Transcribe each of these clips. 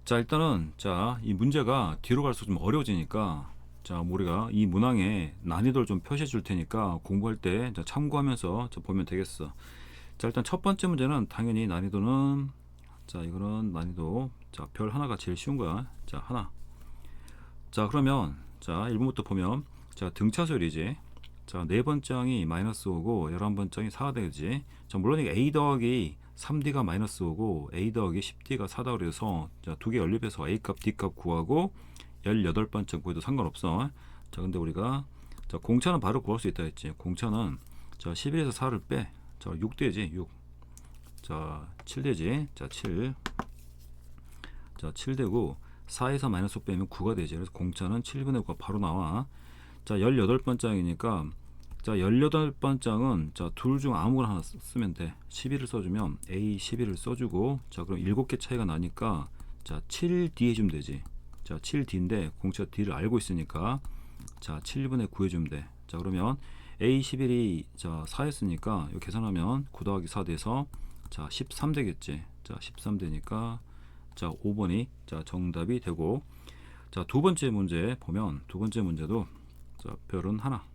자, 일단은 이 문제가 뒤로 갈수록 좀 어려워지니까 우리가 이 문항의 난이도를 좀 표시해 줄 테니까 공부할 때 참고하면서 보면 되겠어. 자, 일단 첫 번째 문제는 당연히 난이도는 이거는 난이도 별 하나가 제일 쉬운 거야. 하나. 자, 그러면 1번부터 보면 등차수열이지. 네 번장이 마이너스 5고 11번장이 4가 되지. 물론 이게 A 더하기 3D가 마이너스 5고 A 더하기 10D가 4다 그래서 두 개 연립해서 A 값, D 값 구하고 18번째 구해도 상관없어. 근데 우리가 공차는 바로 구할 수 있다 했지. 공차는 11에서 4를 빼. 6 되지. 6. 7 되지. 7. 7 되고 4에서 마이너스 5 빼면 9가 되지. 그래서 공차는 7분의 9가 바로 나와. 18번장이니까 18번장은 둘 중 아무거나 하나 쓰면 돼. 11을 써주면 A 11을 써주고 그럼 7개 차이가 나니까 7D 해주면 되지. 7D인데 공차 D를 알고 있으니까 7분의 9 해주면 돼. 그러면 A 11이 4였으니까 이거 계산하면 9 더하기 4 돼서 13 되겠지. 13 되니까 5번이 정답이 되고, 두 번째 문제 보면 두 번째 문제도 별은 하나.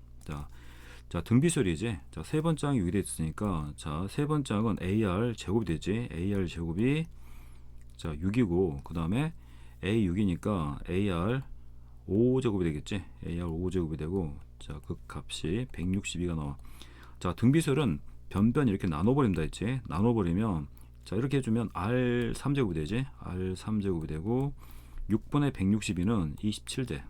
등비수열이지. 세 번장이 여기 돼 있으니까 세 번장은 AR 제곱이 되지. AR 제곱이 6이고 그 다음에 A 6이니까 AR 5제곱이 되겠지. AR 5제곱이 되고 그 값이 162가 나와. 등비수열은 변변 이렇게 나눠버린다 했지. 나눠버리면 이렇게 해주면 R 3제곱이 되지. R 3제곱이 되고 6분의 162는 27대.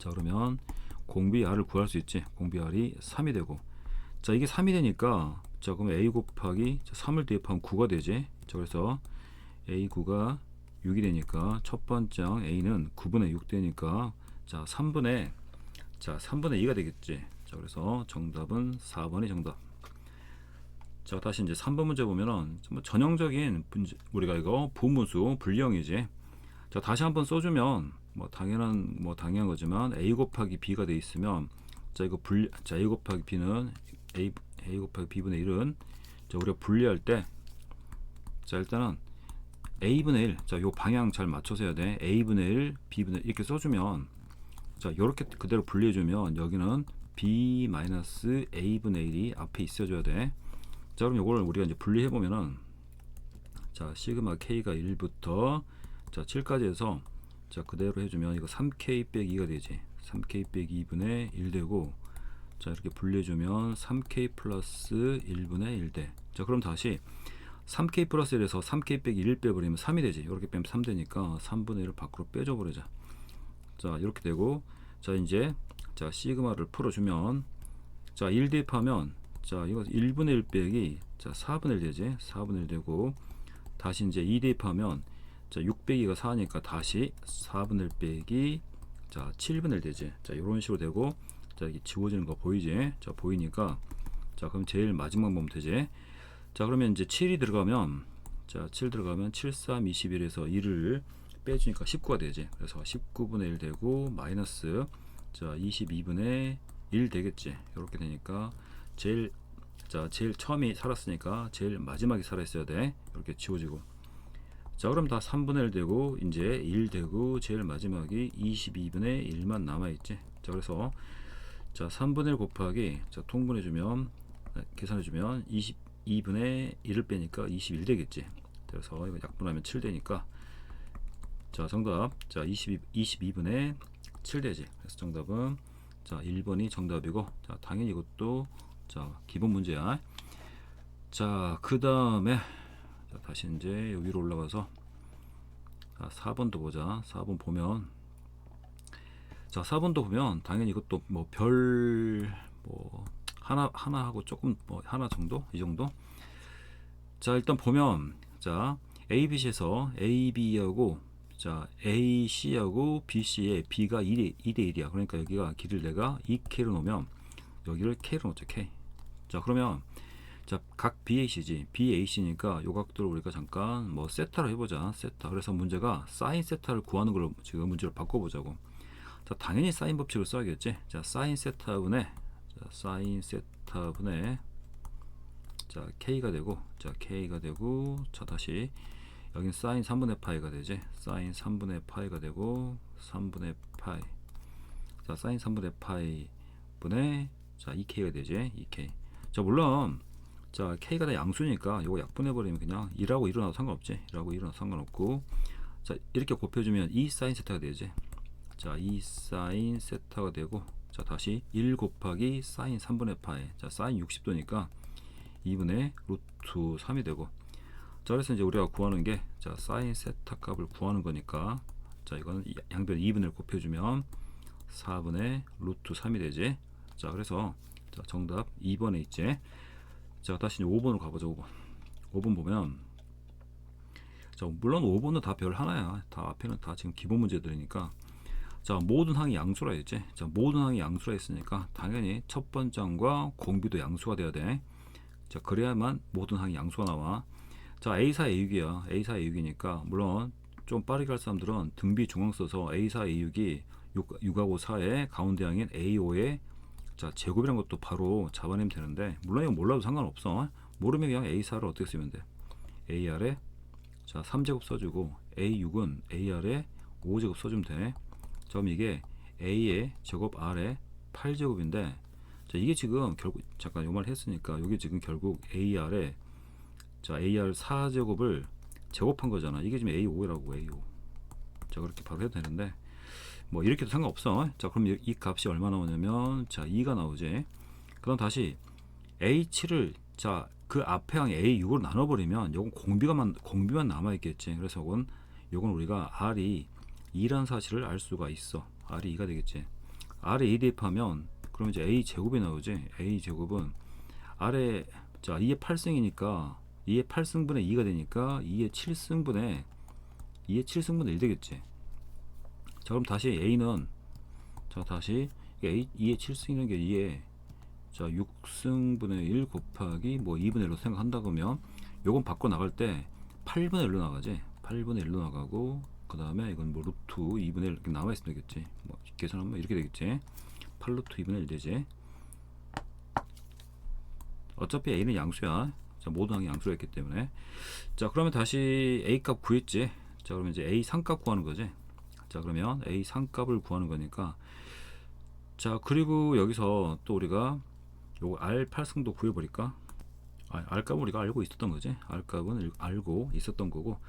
그러면 공비 R을 구할 수 있지. 공비 R이 3이 되고 이게 3이 되니까 그럼 A 곱하기 3을 대입하면 9가 되지. 그래서 A 9가 6이 되니까 첫 번째 A는 9분의 6 되니까 3분의 2가 되겠지. 그래서 정답은 4번이 정답. 다시 이제 3번 문제 보면은 전형적인 문제, 우리가 이거 부분수 분리형이지. 다시 한번 써주면 당연한 거지만 A 곱하기 B가 돼 있으면 이거 A 곱하기 B는 A 곱하기 B분의 1은 우리가 분리할 때 일단은 A분의 1 요 방향 잘 맞춰서 해야 돼. A분의 1 B분의 1 이렇게 써주면 요렇게 그대로 분리해주면 여기는 B-A분의 1이 앞에 있어줘야 돼. 그럼 요거를 우리가 이제 분리해보면은 시그마 K가 1부터 7까지 해서 그대로 해주면 이거 3K 빼기 2가 되지. 3K 빼기 2분의 1 되고 이렇게 분리해주면 3K 플러스 1분의 1 돼. 그럼 다시 3K 플러스 1에서 3K 빼기 1 빼버리면 3이 되지. 이렇게 빼면 3 되니까 3분의 1을 밖으로 빼줘 버리자. 이렇게 되고 이제 시그마를 풀어주면 1 대입하면 이거 1분의 1 빼기 4분의 1 되지. 4분의 1 되고 다시 이제 2 대입하면 6 빼기가 4니까 다시 4분의 1 빼기 7분의 1 되지. 이런 식으로 되고 이게 지워지는 거 보이지? 보이니까 그럼 제일 마지막 보면 되지. 그러면 이제 7이 들어가면 7 들어가면 7, 3, 21에서 1을 빼주니까 19가 되지. 그래서 19분의 1 되고 마이너스 22분의 1 되겠지. 이렇게 되니까 제일 처음이 살았으니까 제일 마지막이 살아있어야 돼. 이렇게 지워지고. 그럼 다 3분의 1 되고 이제 1 되고 제일 마지막이 22분의 1만 남아있지. 그래서 3분의 1 곱하기 통분해주면 계산해주면 22분의 1을 빼니까 21 되겠지. 그래서 이거 약분하면 7 되니까 정답 22분의 7 되지. 그래서 정답은 1번이 정답이고 당연히 이것도 기본 문제야. 그 다음에 다시 이제 위로 올라가서 4번도 보자. 4번 보면 4번도 보면 당연히 이것도 하나 하고 조금 하나 정도 이 정도. 일단 보면 ABC에서 AB하고 AC하고 BC에 B가 2대 1이야. 그러니까 여기가 길이를 내가 2K로 놓으면 여기를 K로 놓자. K. 그러면 각 BAC지. BAC니까 요 각도를 우리가 잠깐 세타로 해보자. 세타. 그래서 문제가 사인 세타를 구하는 걸로 지금 문제를 바꿔보자고. 당연히 사인 법칙을 써야겠지. 사인 세타분의 K가 되고 K가 되고 다시 여긴 사인 3분의 파이가 되지. 사인 3분의 파이가 되고 3분의 파이. 자, 사인 3분의 파이 분의 자 2k가 되지. 2k. 자, 물론 자 k가 다 양수니까 이거 약분해 버리면 그냥 1하고 일어나도 상관없지. 1하고 일어나도 상관없고, 자 이렇게 곱해주면 2 사인 세타가 되지. 자 2 사인 세타가 되고, 자 다시 1 곱하기 사인 3분의 파이. 자 사인 60도니까 2분의 루트 3이 되고, 자 그래서 이제 우리가 구하는 게 자 사인 세타 값을 구하는 거니까, 자 이거는 양변 2분을 곱해주면 4분의 루트 3이 되지. 자 그래서 자 정답 2번에 있지. 자 다시 5번으로 가보자. 5번 보면, 자 물론 5번은 다 별 하나야. 다 앞에는 다 지금 기본 문제들이니까, 자 모든 항이 양수라 했지. 자 모든 항이 양수라 했으니까 당연히 첫 번장과 공비도 양수가 돼야 돼. 자 그래야만 모든 항이 양수가 나와. 자 A4 A6이야. A4 A6이니까 물론 좀 빠르게 할 사람들은 등비 중앙 써서 A4 A6이 6하고 4의 가운데 항인 A5의 자 제곱이란 것도 바로 잡아내면 되는데, 물론 이거 몰라도 상관없어. 모르면 그냥 A4를 어떻게 쓰면 돼. AR에 자 3제곱 써주고, A6은 AR에 5제곱 써주면 돼. 자 그럼 이게 A의 제곱 R의 8제곱인데, 자 이게 지금 결국 잠깐 요 말 했으니까 여기 지금 결국 AR에 자 AR 4제곱을 제곱한 거잖아. 이게 지금 A5라고. A5. 자 그렇게 바로 해도 되는데 뭐 이렇게도 상관없어. 자 그럼 이 값이 얼마 나오냐면 자 2가 나오지. 그럼 다시 A7을 자 그 앞에 항 A6으로 나눠버리면 요건 공비만 남아있겠지. 그래서 요건 우리가 R이 2란 사실을 알 수가 있어. R이 2가 되겠지. R에 2 대입하면 그럼 이제 A 제곱이 나오지. A 제곱은 R에 자 2의 8승이니까 2의 8승분의 2가 되니까 2의 7승분의 1 되겠지. 자 그럼 다시 A는 자 다시 2의 7승이라는 게 2의 자 6승분의 1 곱하기 뭐 2분의 1로 생각한다 그러면 요건 바꿔 나갈 때 8분의 1로 나가지. 8분의 1로 나가고, 그 다음에 이건 뭐 루트 2분의 1 이렇게 나와 있으면 되겠지. 뭐 계산하면 이렇게 되겠지. 8루트 2분의 1 되지. 어차피 A는 양수야. 자 모든 항이 양수가 있기 때문에. 자 그러면 다시 A 값 구했지. 자 그러면 이제 A 상값 구하는 거지. 자 그러면 A 상값을 구하는 거니까, 자 그리고 여기서 또 우리가 요거 R 8승도 구해버릴까? R 값은 우리가 알고 있었던 거지. R 값은 알고 있었던 거고.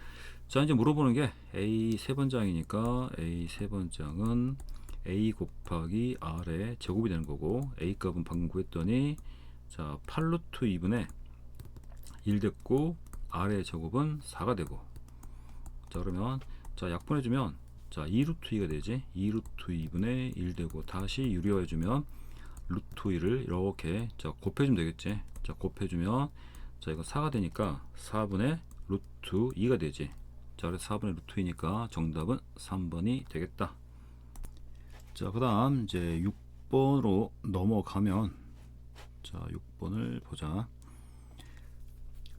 자 이제 물어보는 게 A 세번장이니까 A 세번장은 A 곱하기 R의 제곱이 되는 거고, A 값은 방금 구했더니 자 8루트 2분의 1 됐고, R의 제곱은 4가 되고, 자 그러면 자 약분해주면 자 2루트 2가 되지. 2루트 2분의 1 되고, 다시 유리화해주면 루트 2를 이렇게 자 곱해주면 되겠지. 자 곱해주면 자 이거 4가 되니까 4분의 루트 2가 되지. 자 그래서 4분의 루트 2니까 정답은 3번이 되겠다. 자 그 다음 이제 6번으로 넘어가면, 자 6번을 보자.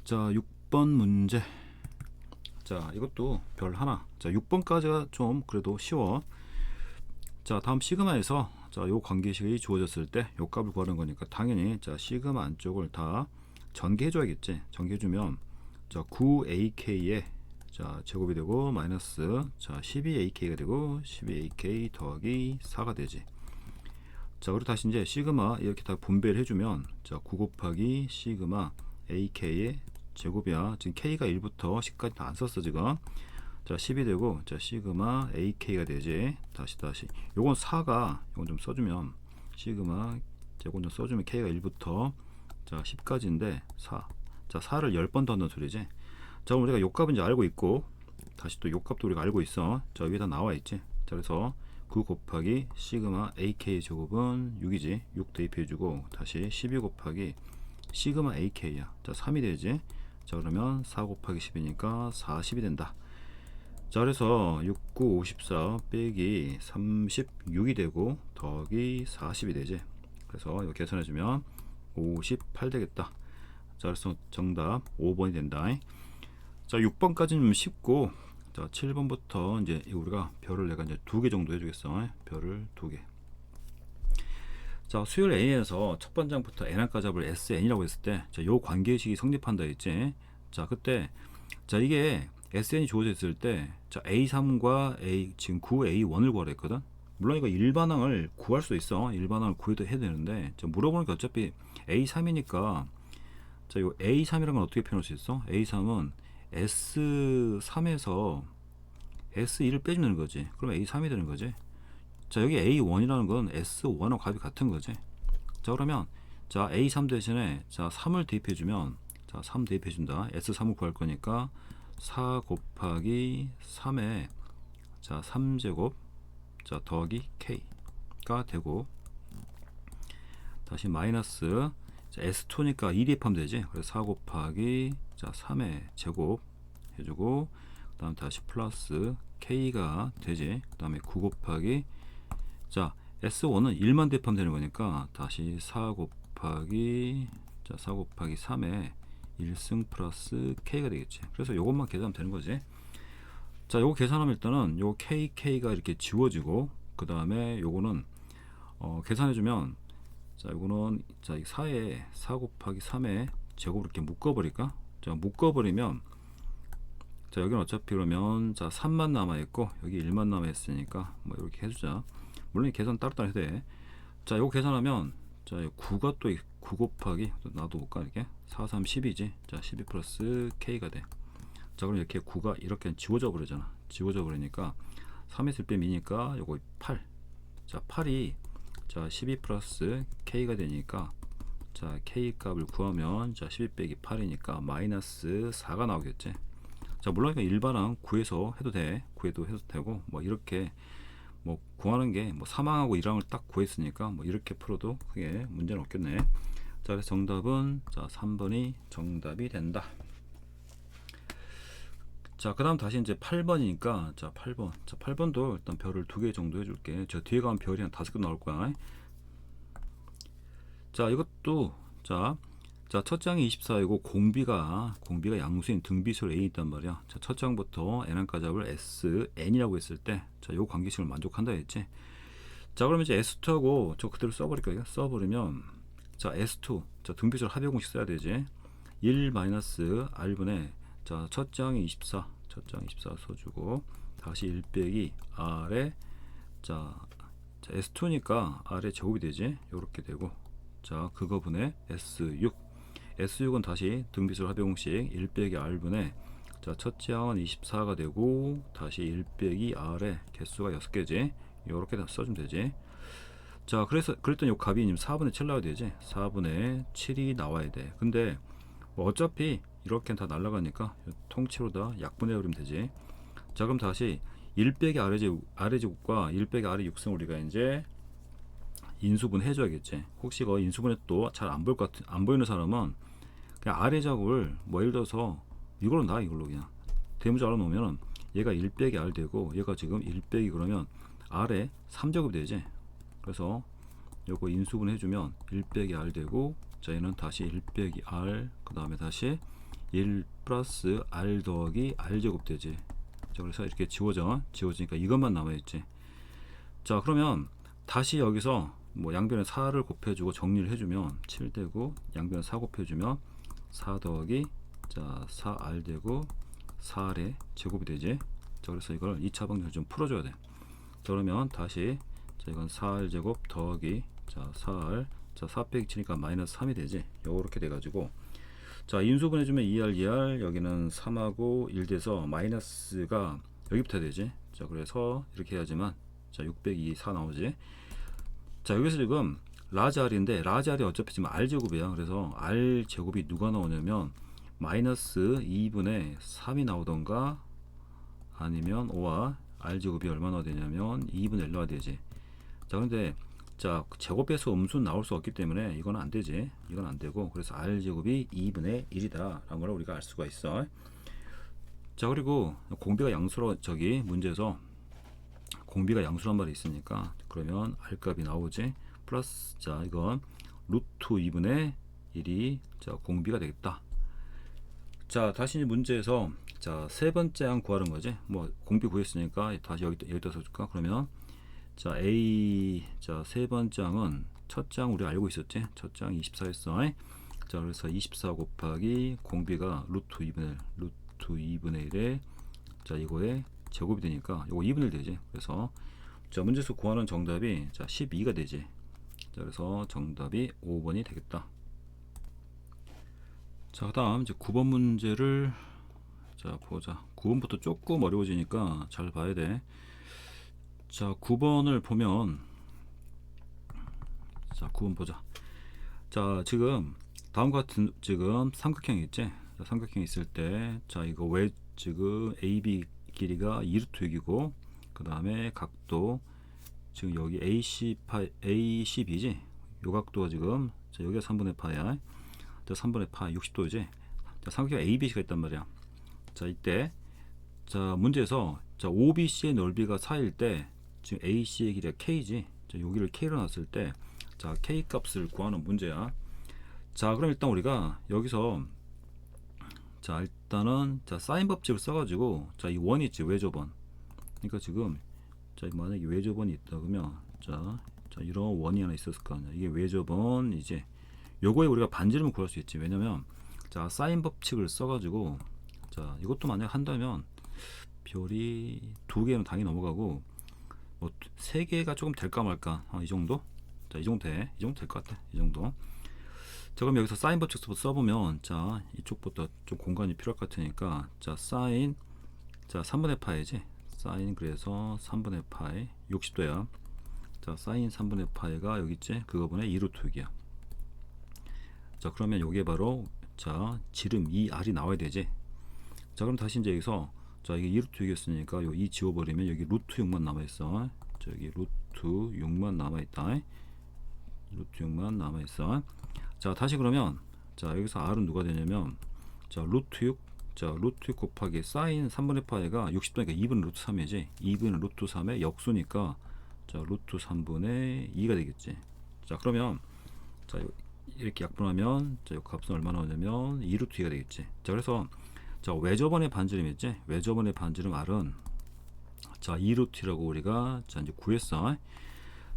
자 6번 문제. 자 이것도 별 하나. 자 6번까지가 좀 그래도 쉬워. 자 다음 시그마에서 자 요 관계식이 주어졌을 때 요 값을 구하는 거니까 당연히 자 시그마 안쪽을 다 전개해 줘야겠지. 전개해 주면 자 9ak의 자 제곱이 되고 마이너스 자 12ak가 되고 12ak 더하기 4가 되지. 자 그리고 다시 이제 시그마 이렇게 다 분배를 해주면 자 9 곱하기 시그마 ak의 제곱이야. 지금 k가 1부터 10까지 다 안 썼어 지금. 자 10이 되고 자 시그마 ak가 되지. 다시 요건 4가 요건 좀 써주면 시그마 요건 좀 써주면 k가 1부터 자 10까지인데 4. 자 4를 10번 더 넣는 소리지. 자 우리가 요 값은 이제 알고 있고, 다시 또 요 값도 우리가 알고 있어. 자 위에다 나와 있지. 자 그래서 9 곱하기 시그마 ak 제곱은 6이지. 6 대입해주고 다시 12 곱하기 시그마 ak야. 자 3이 되지. 자 그러면 4 곱하기 10이니까 40이 된다. 자 그래서 6, 9, 54 빼기 36이 되고 더하기 40이 되지. 그래서 이거 계산해주면 58 되겠다. 자 그래서 정답 5번이 된다. 자 6번까지는 좀 쉽고, 자 7번부터 이제 우리가 별을 내가 이제 2개 정도 해주겠어. 별을 2개. 자 수열 N에서 첫 번장부터 N항까지 합을 SN이라고 했을 때 자 요 관계식이 성립한다 했지. 자 그때 자 이게 SN이 주어져 있을 때, 자, A3과 지금 9A1을 구하라 했거든. 물론 이거 일반항을 구할 수 있어. 일반항을 구해도 해야 되는데, 자, 물어보니까 어차피 A3이니까, 자, 요 A3이라는 건 어떻게 표현할 수 있어? A3은 S3에서 S2를 빼주면 되는 거지. 그럼 A3이 되는 거지. 자, 여기 A1이라는 건 S1하고 값이 같은 거지. 자, 그러면 자, A3 대신에 자, 3을 대입해주면, 자, 3 대입해준다. S3을 구할 거니까 4 곱하기 3에 자, 3제곱 자, 더하기 K가 되고, 다시 마이너스 자, S2니까 2 대입하면 되지. 그래서 4 곱하기 자, 3의 제곱 해주고, 그 다음 다시 플러스 K가 되지. 그 다음에 9 곱하기 자, S1은 1만 대입하면 되는 거니까 다시 4 곱하기 자, 4 곱하기 3에 1승 플러스 K가 되겠지. 그래서 요것만 계산하면 되는 거지. 자, 요거 계산하면 일단은 요 KK가 이렇게 지워지고, 그 다음에 요거는 계산해주면, 자, 요거는 자, 4에 4 곱하기 3에 제곱을 이렇게 묶어버릴까? 자, 묶어버리면, 자, 여기는 어차피 그러면 자, 3만 남아있고 여기 1만 남아있으니까 뭐 이렇게 해주자. 물론 계산 따로따로 해도 돼. 자, 요거 계산하면 자, 9가 또 9 곱하기 놔둬볼까? 이렇게 4, 3, 10이지. 자, 12 플러스 K가 돼. 자, 그럼 이렇게 9가 이렇게 지워져 버리잖아. 지워져 버리니까 3에서 1 빼미니까 요거 8. 자, 8이 자, 12 플러스 K가 되니까, 자, K 값을 구하면 자, 12 빼기 8이니까 마이너스 4가 나오겠지. 자, 물론 이거 일반항 구해서 해도 돼. 구해도 해도 되고, 뭐 이렇게 뭐 구하는 게 뭐 3항하고 1항을 딱 구했으니까 뭐 이렇게 풀어도 크게 문제는 없겠네. 자, 그래서 정답은 자, 3번이 정답이 된다. 자, 그 다음 다시 이제 8번이니까, 자, 8번. 자, 8번도 일단 별을 2개 정도 해줄게. 저 뒤에 가면 별이 한 5개 나올 거야. 자, 이것도, 자, 첫 장이 24이고, 공비가 양수인 등비수로 A이 있단 말이야. 자, 첫 장부터 N항까지 합을 SN이라고 했을 때, 자, 요 관계식을 만족한다 했지. 자, 그러면 이제 S2하고 저 그대로 써버릴까요? 써버리면, 자, S2, 자, 등비수로 합의 공식 써야 되지. 1 마이너스 R분의 자, 첫 장이 24 써주고, 다시 1 빼기 R에 자, S2니까 R의 제곱이 되지. 요렇게 되고, 자, 그거분의 S6은 다시 등비수로 합의 공식 1 빼기 R분의 자, 첫 장은 24가 되고, 다시 1 빼기 R의 개수가 6개지. 요렇게 다 써주면 되지. 자, 그랬더니 요 값이 4분의 7 나와야 되지. 4분의 7이 나와야 돼. 근데 뭐 어차피 이렇게 다 날라가니까 통째로 다 약분해 버리면 되지. 자, 그럼 다시 1 빼기 R의 제곱과 1 빼기 R의 6승 우리가 이제 인수분 해줘야겠지. 혹시 그 인수분해 또 잘 안 보이는 사람은 그냥 R의 제곱을 뭐 예를 들어서 이걸로 그냥 대문자 알아놓으면 얘가 1 빼기 R 되고, 얘가 지금 1 빼기 그러면 R의 3제곱이 되지. 그래서 요거 인수분 해주면 1 빼기 R 되고, 자, 얘는 다시 1 빼기 R, 그 다음에 다시 1 플러스 R 더하기 R 제곱 되지. 자, 그래서 이렇게 지워지니까 이것만 남아있지. 자, 그러면 다시 여기서 뭐 양변에 4를 곱해주고 정리를 해주면 7 되고, 양변에 4 곱해주면 4 더하기 자, 4R 되고 4R의 제곱이 되지. 자, 그래서 이걸 2차 방정을 좀 풀어줘야 돼. 자, 그러면 다시 자, 이건 4R 제곱 더하기 자, 4R, 자, 4 빼기 7이니까 마이너스 3이 되지. 요렇게 돼가지고, 자, 인수분 해주면 2R 여기는 3하고 1 돼서 마이너스가 여기부터 되지. 자, 그래서 이렇게 해야지만 자, 6 빼기 2 4 나오지. 자, 여기서 지금 라지 R인데 라지 R이 어차피 지금 R 제곱이야. 그래서 R 제곱이 누가 나오냐면 마이너스 2분의 3이 나오던가, 아니면 5와 R 제곱이 얼마나 되냐면 2분의 1 나와야 되지. 자, 근데 자, 제곱에서 음수는 나올 수 없기 때문에 이건 안 되지. 이건 안 되고, 그래서 R 제곱이 2분의 1이다 라는 걸 우리가 알 수가 있어. 자, 그리고 공비가 양수로 저기 문제에서 공비가 양수란 말이 있으니까, 그러면 R 값이 나오지. 플러스 자, 이건 루트 2분의 1이 자, 공비가 되겠다. 자, 다시 문제에서 자, 세 번째 항 구하는 거지. 뭐 공비 구했으니까 다시 여기다 써줄까? 그러면 자, A 자, 세 번째 항은 첫 장 우리 알고 있었지. 첫 장 24였어. 자, 그래서 24 곱하기 공비가 루트 2분의 1에 자 이거에 제곱이 되니까 요거 2분의 1 되지. 그래서 자 문제에서 구하는 정답이 자 12가 되지. 자 그래서 정답이 5번이 되겠다. 자 그다음 이제 9번 문제를 자 보자. 9번부터 조금 어려워지니까 잘 봐야 돼. 자 9번을 보면 자 9번 보자. 자 지금 다음과 같은 지금 삼각형이 있지. 자, 삼각형이 있을 때 자 이거 왜 지금 AB 길이가 2루트 6이고 그 다음에 각도 지금 여기 AC 파 ACB지. 요 각도가 지금 자 여기가 3분의 파야. 자 3분의 파 60도지. 자 삼각형 ABC가 있단 말이야. 자 이때 자 문제에서 자 OBC의 넓이가 4일 때 지금 AC의 길이가 K지. 자 여기를 K로 놨을 때 자 K 값을 구하는 문제야. 자 그럼 일단 우리가 여기서 자 일단은 자 사인 법칙을 써가지고 자 이 원이 있지 외접원. 그러니까 지금 자 만약에 외접원이 있다 그러면 자 이런 원이 하나 있었을 거 아니야. 이게 외접원 이제 요거에 우리가 반지름을 구할 수 있지. 왜냐면 자 사인 법칙을 써가지고 자 이것도 만약 한다면 별이 2개는 당연히 넘어가고 뭐 3개가 조금 될까 말까 이 정도. 자 이 정도 돼. 이 정도 될 것 같아. 이 정도. 자 그럼 여기서 사인 법칙부터 써보면 자 이쪽부터 좀 공간이 필요할 것 같으니까 자 사인 자 3분의 파이지. 사인 그래서 3분의 파이 60도야. 자 사인 3분의 파이가 여기 있지. 그거분의 2루트 6이야. 자 그러면 요게 바로 자 지름 2R이 나와야 되지. 자 그럼 다시 이제 여기서 자 이게 2루트 6이었으니까 요 2 지워버리면 여기 루트 6만 남아있어. 자 여기 루트 6만 남아있다. 루트 6만 남아있어. 자 다시 그러면 자 여기서 R은 누가 되냐면 자 루트 6 자 루트 6 곱하기 사인 3분의 파이가 60도니까 2분의 루트 3이지. 2분의 루트 3의 역수니까 자 루트 3분의 2가 되겠지. 자 그러면 자 이렇게 약분하면 자 이 값은 얼마 나오냐면 2루트 2가 되겠지. 자 그래서 자 외접원의 반지름 있지. 외접원의 반지름 R은 자 2루트라고 우리가 자 이제 구했어.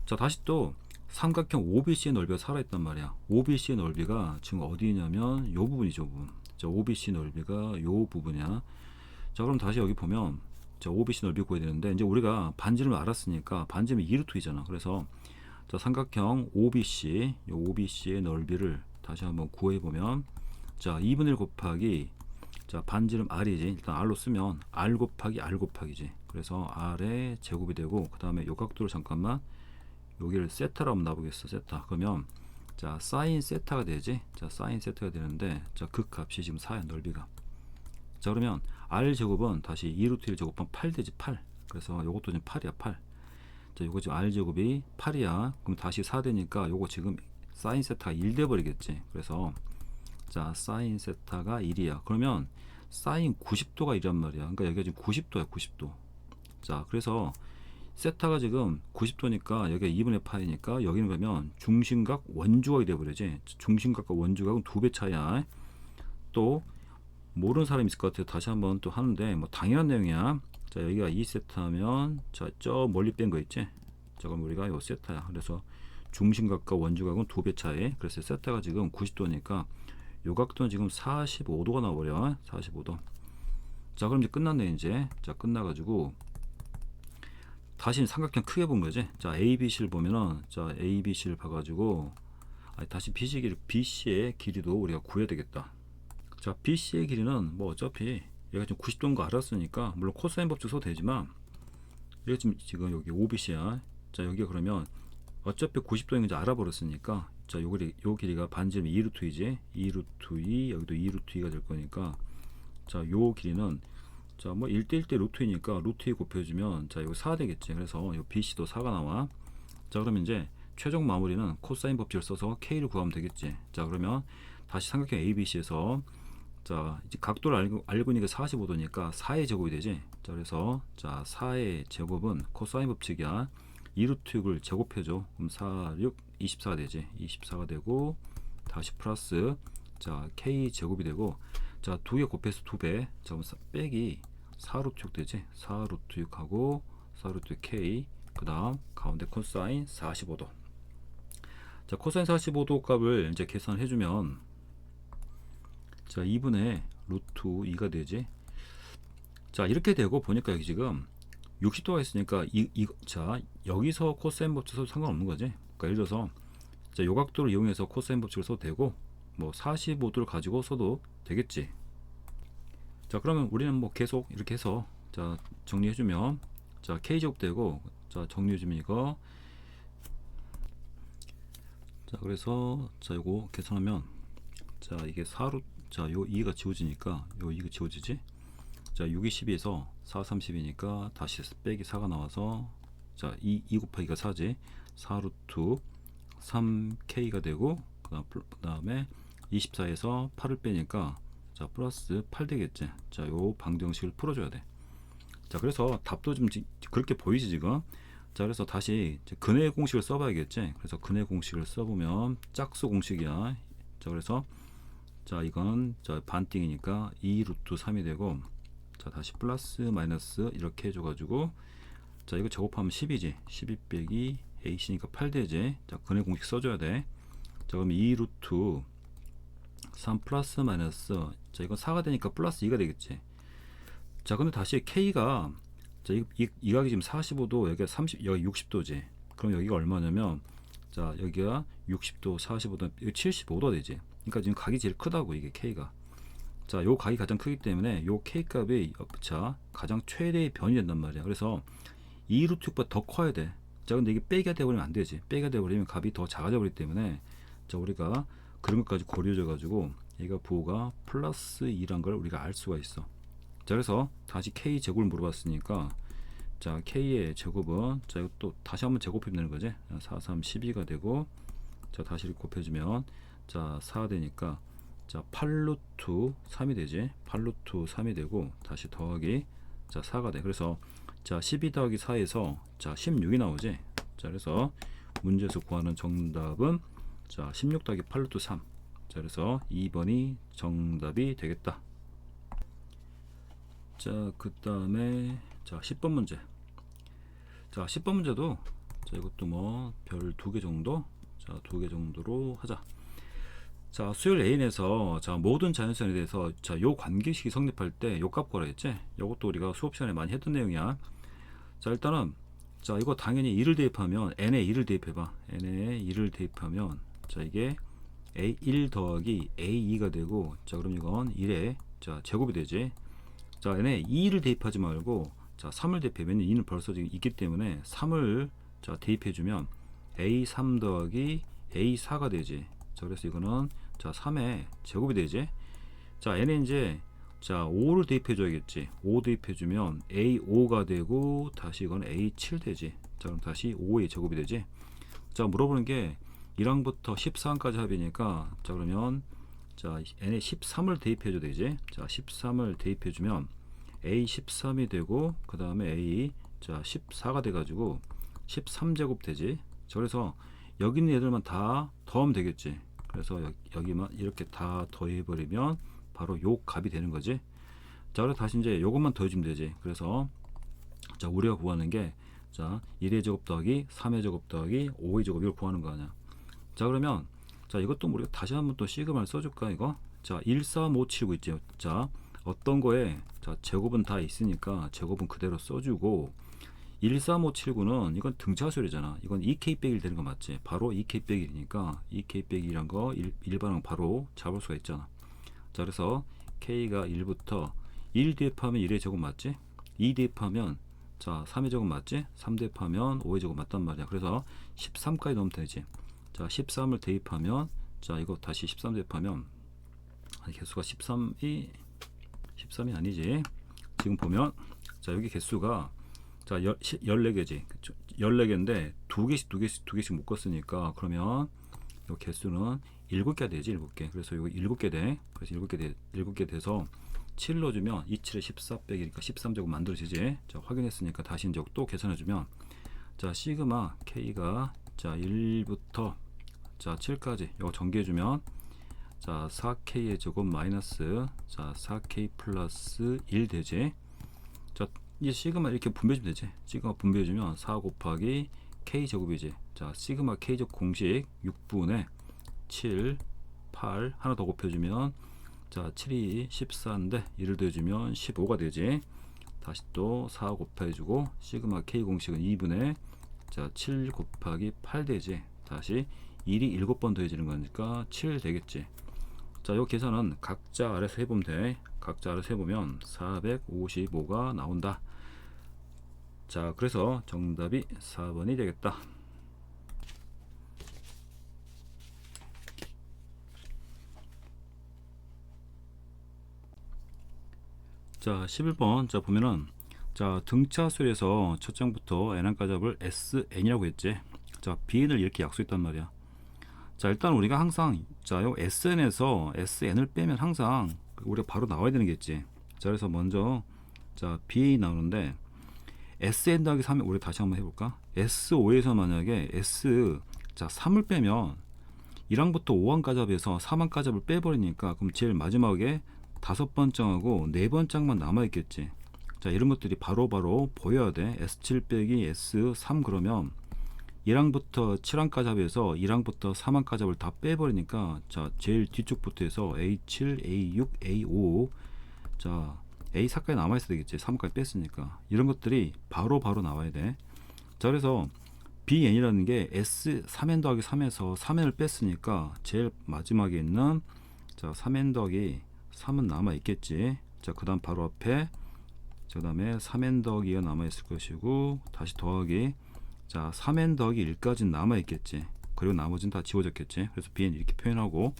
자 다시 또 삼각형 OBC의 넓이가 살아있단 말이야. OBC의 넓이가 지금 어디 있냐면 요 부분이죠. 부분. 자 OBC 넓이가 요 부분이야. 자 그럼 다시 여기 보면 자 OBC 넓이 구해야 되는데 이제 우리가 반지름을 알았으니까 반지름이 2루트이잖아. 그래서 자 삼각형 OBC 요 OBC의 넓이를 다시 한번 구해보면 자 2분의 1 곱하기 자 반지름 R이지. 일단 R로 쓰면 R 곱하기 R 곱하기지. 그래서 R의 제곱이 되고 그 다음에 요 각도를 잠깐만 여기를 세타로 한번 놔보겠어. 세타. 그러면 자 사인 세타가 되지. 자 사인 세타가 되는데 자 그 값이 지금 4야 넓이가. 자 그러면 R 제곱은 다시 2루트 1 제곱하면 8 되지. 8. 그래서 요것도 지금 8이야. 8. 자 요거 지금 R 제곱이 8이야. 그럼 다시 4 되니까 요거 지금 사인 세타가 1 돼버리겠지. 그래서 자 사인 세타가 1이야. 그러면 사인 90도가 1이란 말이야. 그러니까 여기가 지금 90도야. 90도. 자 그래서 세타가 지금 90도니까 여기가 2분의 파이니까 여기는 그러면 중심각 원주각이 되어버리지. 중심각과 원주각은 2배 차이야. 또 모르는 사람이 있을 것 같아요. 다시 한번 또 하는데 뭐 당연한 내용이야. 자 여기가 2세타면 자 저 멀리 뺀 거 있지. 자 그럼 우리가 요 세타야. 그래서 중심각과 원주각은 2배 차이. 그래서 세타가 지금 90도니까 요 각도는 지금 45도가 나와버려. 45도. 자 그럼 이제 끝났네. 이제 자 끝나가지고 다시 삼각형 크게 본 거지. 자 ABC를 보면은 자 ABC를 봐가지고 다시 BC의 길이도 우리가 구해야 되겠다. 자 BC의 길이는 뭐 어차피 얘가 지금 90도인 거 알았으니까 물론 코사인 법칙 써도 되지만 얘가 지금 여기 OBC야. 자 여기가 그러면 어차피 90도인 건지 알아버렸으니까 자 요 길이가 반지름 2루트 2지. 2루트 2 여기도 2루트 2가 될 거니까 자 요 길이는 자 뭐 1대1대 루트이니까 루트 2 곱해주면 자 이거 4 되겠지. 그래서 이 BC도 4가 나와. 자 그러면 이제 최종 마무리는 코사인 법칙을 써서 K를 구하면 되겠지. 자 그러면 다시 삼각형 ABC에서 자 이제 각도를 알고 있는 게 45도니까 4의 제곱이 되지. 자 그래서 자 4의 제곱은 코사인 법칙이야. 2루트 6을 제곱해줘. 그럼 4, 6, 24가 되지. 24가 되고 다시 플러스 자 K 제곱이 되고 자 2개 곱해서 2배. 자 그럼 빼기 4루트 6 되지. 4루트 6하고 4루트 K 그 다음 가운데 코사인 45도. 자 코사인 45도 값을 이제 계산해주면 자 2분의 루트 2가 되지. 자 이렇게 되고 보니까 여기 지금 60도가 있으니까 자 여기서 코사인 법칙 써도 상관없는 거지. 그러니까 예를 들어서 자, 요 각도를 이용해서 코사인 법칙을 써도 되고 뭐 45도를 가지고 써도 되겠지. 자 그러면 우리는 뭐 계속 이렇게 해서 자 정리해주면 자 k제곱 되고 자 정리해주면 이거 자 그래서 자 요거 계산하면 자 이게 4루 자요 2가 지워지니까 요 2가 지워지지. 자 6이 12에서 4 30이니까 다시 빼기 4가 나와서 자 2 곱하기가 4지. 4루트 3k가 되고 그 다음에 24에서 8을 빼니까 자 플러스 8 되겠지. 자 요 방정식을 풀어줘야 돼. 자 그래서 답도 좀 그렇게 보이지 지금. 자 그래서 다시 근의 공식을 써봐야겠지. 그래서 근의 공식을 써보면 짝수 공식이야. 자 그래서 자 이건 자 반띵이니까 2 루트 3이 되고 자 다시 플러스 마이너스 이렇게 해줘가지고 자 이거 제곱하면 10이지. 12 빼기 A씨니까 8 되지. 자 근의 공식 써줘야 돼. 자 그럼 2 루트 3 플러스 마이너스 자 이건 4가 되니까 플러스 2가 되겠지. 자 근데 다시 K가 자 이 각이 지금 45도 여기가 30 여기 60도지. 그럼 여기가 얼마냐면 자 여기가 60도 45도 75도 되지. 그러니까 지금 각이 제일 크다고 이게 K가. 자 요 각이 가장 크기 때문에 요 K 값이 자 가장 최대의 변이 된단 말이야. 그래서 2 루트 6보다 더 커야 돼. 자 근데 이게 빼기가 되어버리면 안 되지. 빼기가 되어버리면 값이 더 작아져 버리기 때문에 자 우리가 그런 것까지 고려져 가지고 얘가 부호가 플러스 2란 걸 우리가 알 수가 있어. 자 그래서 다시 K 제곱을 물어봤으니까 자 K의 제곱은 자 이거 또 다시 한번 제곱하면 되는 거지. 4 3 12가 되고 자 다시 이렇게 곱해주면 자 4 되니까 자 8루트 3이 되지. 8루트 3이 되고 다시 더하기 자 4가 돼. 그래서 자 12 더하기 4에서 자 16이 나오지. 자 그래서 문제에서 구하는 정답은 자 16 더하기 8루트 3. 자 그래서 2번이 정답이 되겠다. 자 그 다음에 자 10번 문제. 자 10번 문제도 자 이것도 뭐 별 2개 정도 자 2개 정도로 하자. 자 수열 A에서 자 모든 자연수에 대해서 자 요 관계식이 성립할 때 요 값 구하라 했지. 요것도 우리가 수업 시간에 많이 했던 내용이야. 자 일단은 자 이거 당연히 2를 대입하면 n에 2를 대입해봐. n에 2를 대입하면 자 이게 a1 더하기 a2가 되고 자 그럼 이건 1의 자 제곱이 되지. 자 n에 2를 대입하지 말고 자 3을 대입하면 2는 벌써 지금 있기 때문에 3을 자 대입해주면 a3 더하기 a4가 되지. 자 그래서 이거는 자 3의 제곱이 되지. 자 n에 이제 자 5를 대입해 줘야겠지. 5 대입해 주면 a5가 되고 다시 이건 a7 되지. 자 그럼 다시 5의 제곱이 되지. 자 물어보는 게 1항부터 14항까지 합이니까 자 그러면 자 n에 13을 대입해 줘야 되지. 자 13을 대입해 주면 a13이 되고 그 다음에 a 자 14가 돼 가지고 13제곱 되지. 자 그래서 여기 있는 애들만 다 더하면 되겠지. 그래서 여기만 이렇게 다 더해 버리면 바로 요 값이 되는 거지. 자 그래서 다시 이제 요것만 더해주면 되지. 그래서 자 우리가 구하는 게 자 1의 제곱 더하기 3의 제곱 더하기 5의 제곱 이걸 구하는 거 아니야. 자 그러면 자 이것도 우리가 다시 한번 또 시그마를 써줄까 이거. 자 1, 4, 5, 7, 9 있지. 자 어떤 거에 자 제곱은 다 있으니까 제곱은 그대로 써주고 1, 3, 5, 7, 9는 이건 등차수열이잖아. 이건 2k 빼기 1 되는 거 맞지? 바로 2k 빼기 1이니까 2k 빼기 1이란 거 일반항 바로 잡을 수가 있잖아. 자 그래서 k가 1부터 1 대입하면 1의 제곱 맞지? 2 대입하면 자 3의 제곱 맞지? 3 대입하면 5의 제곱 맞단 말이야. 그래서 13까지 넣으면 되지. 자 13을 대입하면 자 이거 다시 13 대입하면 개수가 13이 아니지. 지금 보면 자 여기 개수가 자 14개지. 14개인데 두 개씩 묶었으니까 그러면 이 개수는 7개 되지. 7개. 그래서 이거 7개 돼. 그래서 7개 돼서 7 넣어주면 2, 7에 14 빼기니까 13제곱 만들어지지. 자 확인했으니까 다시 이제 또 계산해주면 자 시그마 k가 자 1부터 자 7까지 이거 전개해주면 자 4k의 제곱 마이너스 자 4k 플러스 1 되지. 자 이 시그마 이렇게 분배해주면 되지. 시그마 분배해주면 4 곱하기 k 제곱이지. 자 시그마 k 제곱 공식 6분의 7 8 하나 더 곱해주면 자 7이 14인데 1을 더해주면 15가 되지. 다시 또 4 곱해주고 시그마 K 공식은 2분의 자 7 곱하기 8 되지. 다시 1이 7번 더해지는 거니까 7 되겠지. 자, 요 계산은 각자 아래서 해보면 돼. 각자 아래서 해보면 455가 나온다. 자, 그래서 정답이 4번이 되겠다. 자, 11번. 자, 보면은 자, 등차수에서 첫 장부터 n한까 잡을 sn이라고 했지. 자, bn을 이렇게 약수했단 말이야. 자, 일단 우리가 항상 자, 요 sn에서 sn을 빼면 항상 우리가 바로 나와야 되는 게 있지. 자, 그래서 먼저 자, ba 나오는데 sn 더하기 3을 우리 다시 한번 해볼까? S5에서 만약에 S 자 3을 빼면 1항부터 5항까지 합해서 3항까지 합을 빼버리니까 그럼 제일 마지막에 5번장하고 4번장만 남아있겠지. 자, 이런 것들이 바로바로 보여야 돼. S7 빼기 S3 그러면 1항부터 7항까지 합해서 1항부터 3항까지 합을 다 빼버리니까 자, 제일 뒤쪽부터 해서 A7, A6, A5 자 A4까지 남아있어야 되겠지. 3까지 뺐으니까 이런 것들이 바로바로 나와야 돼. 자, 그래서 BN이라는 게 S 3n 더하기 3에서 3n을 뺐으니까 제일 마지막에 있는 자 3n 더하기 3은 남아있겠지. 자, 그 다음 바로 앞에 그 다음에 3n 더하기가 남아있을 것이고 다시 더하기 자 3n 더하기 1까지는 남아있겠지. 그리고 나머지는 다 지워졌겠지. 그래서 BN 이렇게 표현하고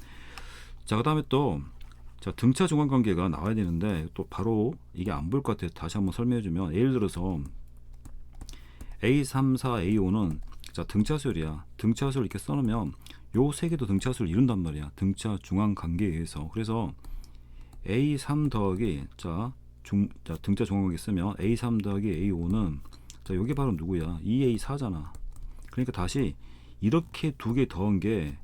자, 그 다음에 또 자, 등차 중간관계가 나와야 되는데 또 바로 이게 안 보일 것 같아요. 다시 한번 설명해주면 예를 들어서 A3, 4, A5는 자 등차수열이야. 등차수를 이렇게 써놓으면 요 세 개도 등차수를 이룬단 말이야. 등차 중앙관계에 의해서. 그래서 A3 더하기 자 등차 중앙관계 쓰면 A3 더하기 A5는 자 요게 바로 누구야? 2A4잖아. 그러니까 다시 이렇게 두 개 더한 게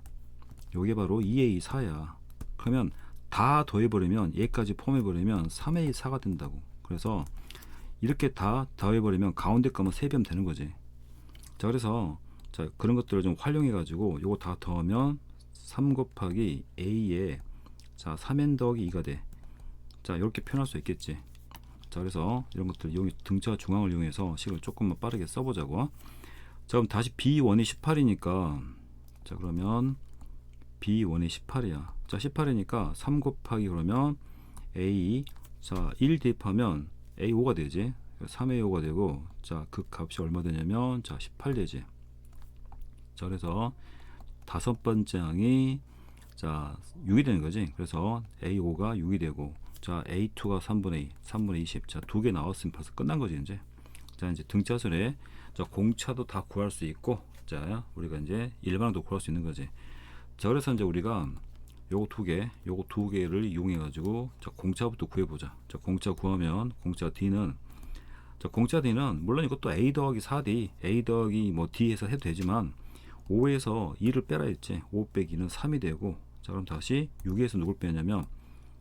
요게 바로 2A4야. 그러면 다 더해버리면 얘까지 포함해버리면 3A4가 된다고. 그래서 이렇게 다 더해버리면 가운데 거만 3배하면 되는 거지. 자, 그래서 자 그런 것들을 좀 활용해 가지고 요거 다 더하면 3 곱하기 A에 자 3n 더하기 2가 돼. 자, 이렇게 표현할 수 있겠지. 자, 그래서 이런 것들 이용해 등차 중앙을 이용해서 식을 조금만 빠르게 써보자고. 자, 그럼 다시 B1이 18이니까 자 그러면 B1이 18이야. 자, 18이니까 3 곱하기 그러면 A 자 1 대입하면 A5가 되지. 3A5가 되고 자 그 값이 얼마 되냐면 자 18 되지. 자, 그래서 다섯 번째 항이 자 6이 되는 거지. 그래서 A5가 6이 되고 자 A2가 3분의 2 3분의 20 자 두 개 나왔으면 벌써 끝난 거지 이제. 자, 이제 등차순에 자 공차도 다 구할 수 있고 자 우리가 이제 일반항도 구할 수 있는 거지. 자, 그래서 이제 우리가 요거 두 개를 이용해 가지고 자 공차부터 구해 보자. 자, 공차 구하면 공차 D는 자 공차 D는 물론 이것도 A 더하기 4D A 더하기 뭐 D에서 해도 되지만 5에서 2를 빼라 했지. 5 빼기 2는 3이 되고 자 그럼 다시 6에서 누굴 빼냐면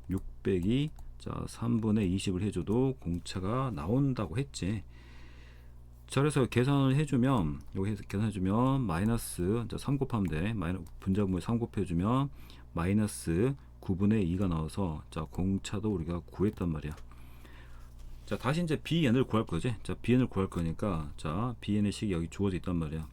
6 빼기 자 3분의 20을 해줘도 공차가 나온다고 했지. 자, 그래서 계산을 해주면 여기 계산해주면 마이너스 자, 3 곱하면 돼. 분자분모에 3 곱해주면 마이너스 9분의 2가 나와서 자 공차도 우리가 구했단 말이야. 자, 다시 이제 BN을 구할 거지. 자, BN을 구할 거니까 자 BN의 식이 여기 주어져 있단 말이야.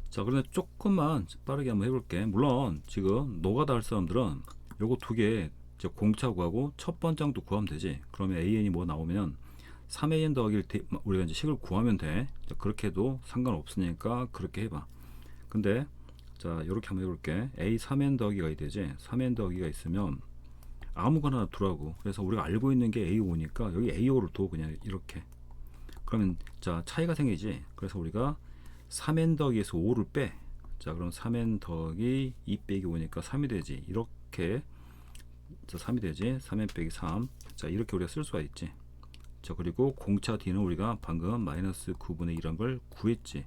자, 그런데 조금만 빠르게 한번 해볼게. 물론 지금 노가다 할 사람들은 요거 두 개 공차 구하고 첫 번장도 구하면 되지. 그러면 AN이 뭐 나오면 3an 더하기를 우리가 이제 식을 구하면 돼. 자, 그렇게 해도 상관없으니까 그렇게 해봐. 근데 자 이렇게 한번 해볼게. A 3n 더하기가 되지. 3n 더하기가 있으면 아무거나 두라고. 그래서 우리가 알고 있는 게 A5니까 여기 A5를 둬 그냥 이렇게. 그러면 자 차이가 생기지. 그래서 우리가 3n 더하기에서 5를 빼. 자, 그럼 3n 더하기 2 빼기 5니까 3이 되지. 이렇게 자 3이 되지. 3n 빼기 3. 자, 이렇게 우리가 쓸 수가 있지. 자, 그리고 공차 D는 우리가 방금 마이너스 9분의 2란 걸 구했지.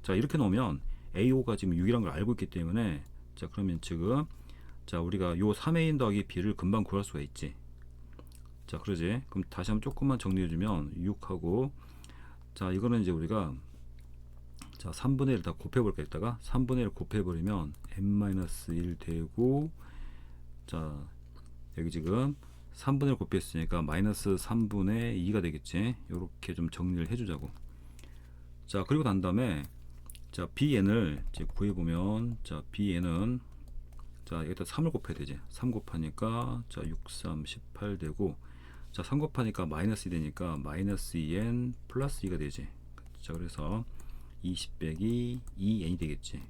자, 이렇게 놓으면 A5가 지금 6이란 걸 알고 있기 때문에 자 그러면 지금 자 우리가 요 3A 더하기 B를 금방 구할 수가 있지. 자, 그러지. 그럼 다시 한번 조금만 정리해주면 6하고 자 이거는 이제 우리가 자 3분의 1을 다 곱해볼까 했다가 3분의 1을 곱해버리면 n-1 되고 자 여기 지금 3분의 1 곱했으니까 마이너스 3분의 2가 되겠지. 요렇게 좀 정리를 해주자고. 자, 그리고 난 다음에 자, bn을 이제 구해보면, 자, bn은 자, 여기다 3을 곱해야 되지. 3 곱하니까 자, 6, 3, 18 되고, 자, 3 곱하니까 마이너스 2 되니까 마이너스 2n 플러스 2가 되지. 자, 그래서 20 빼기 2n이 되겠지.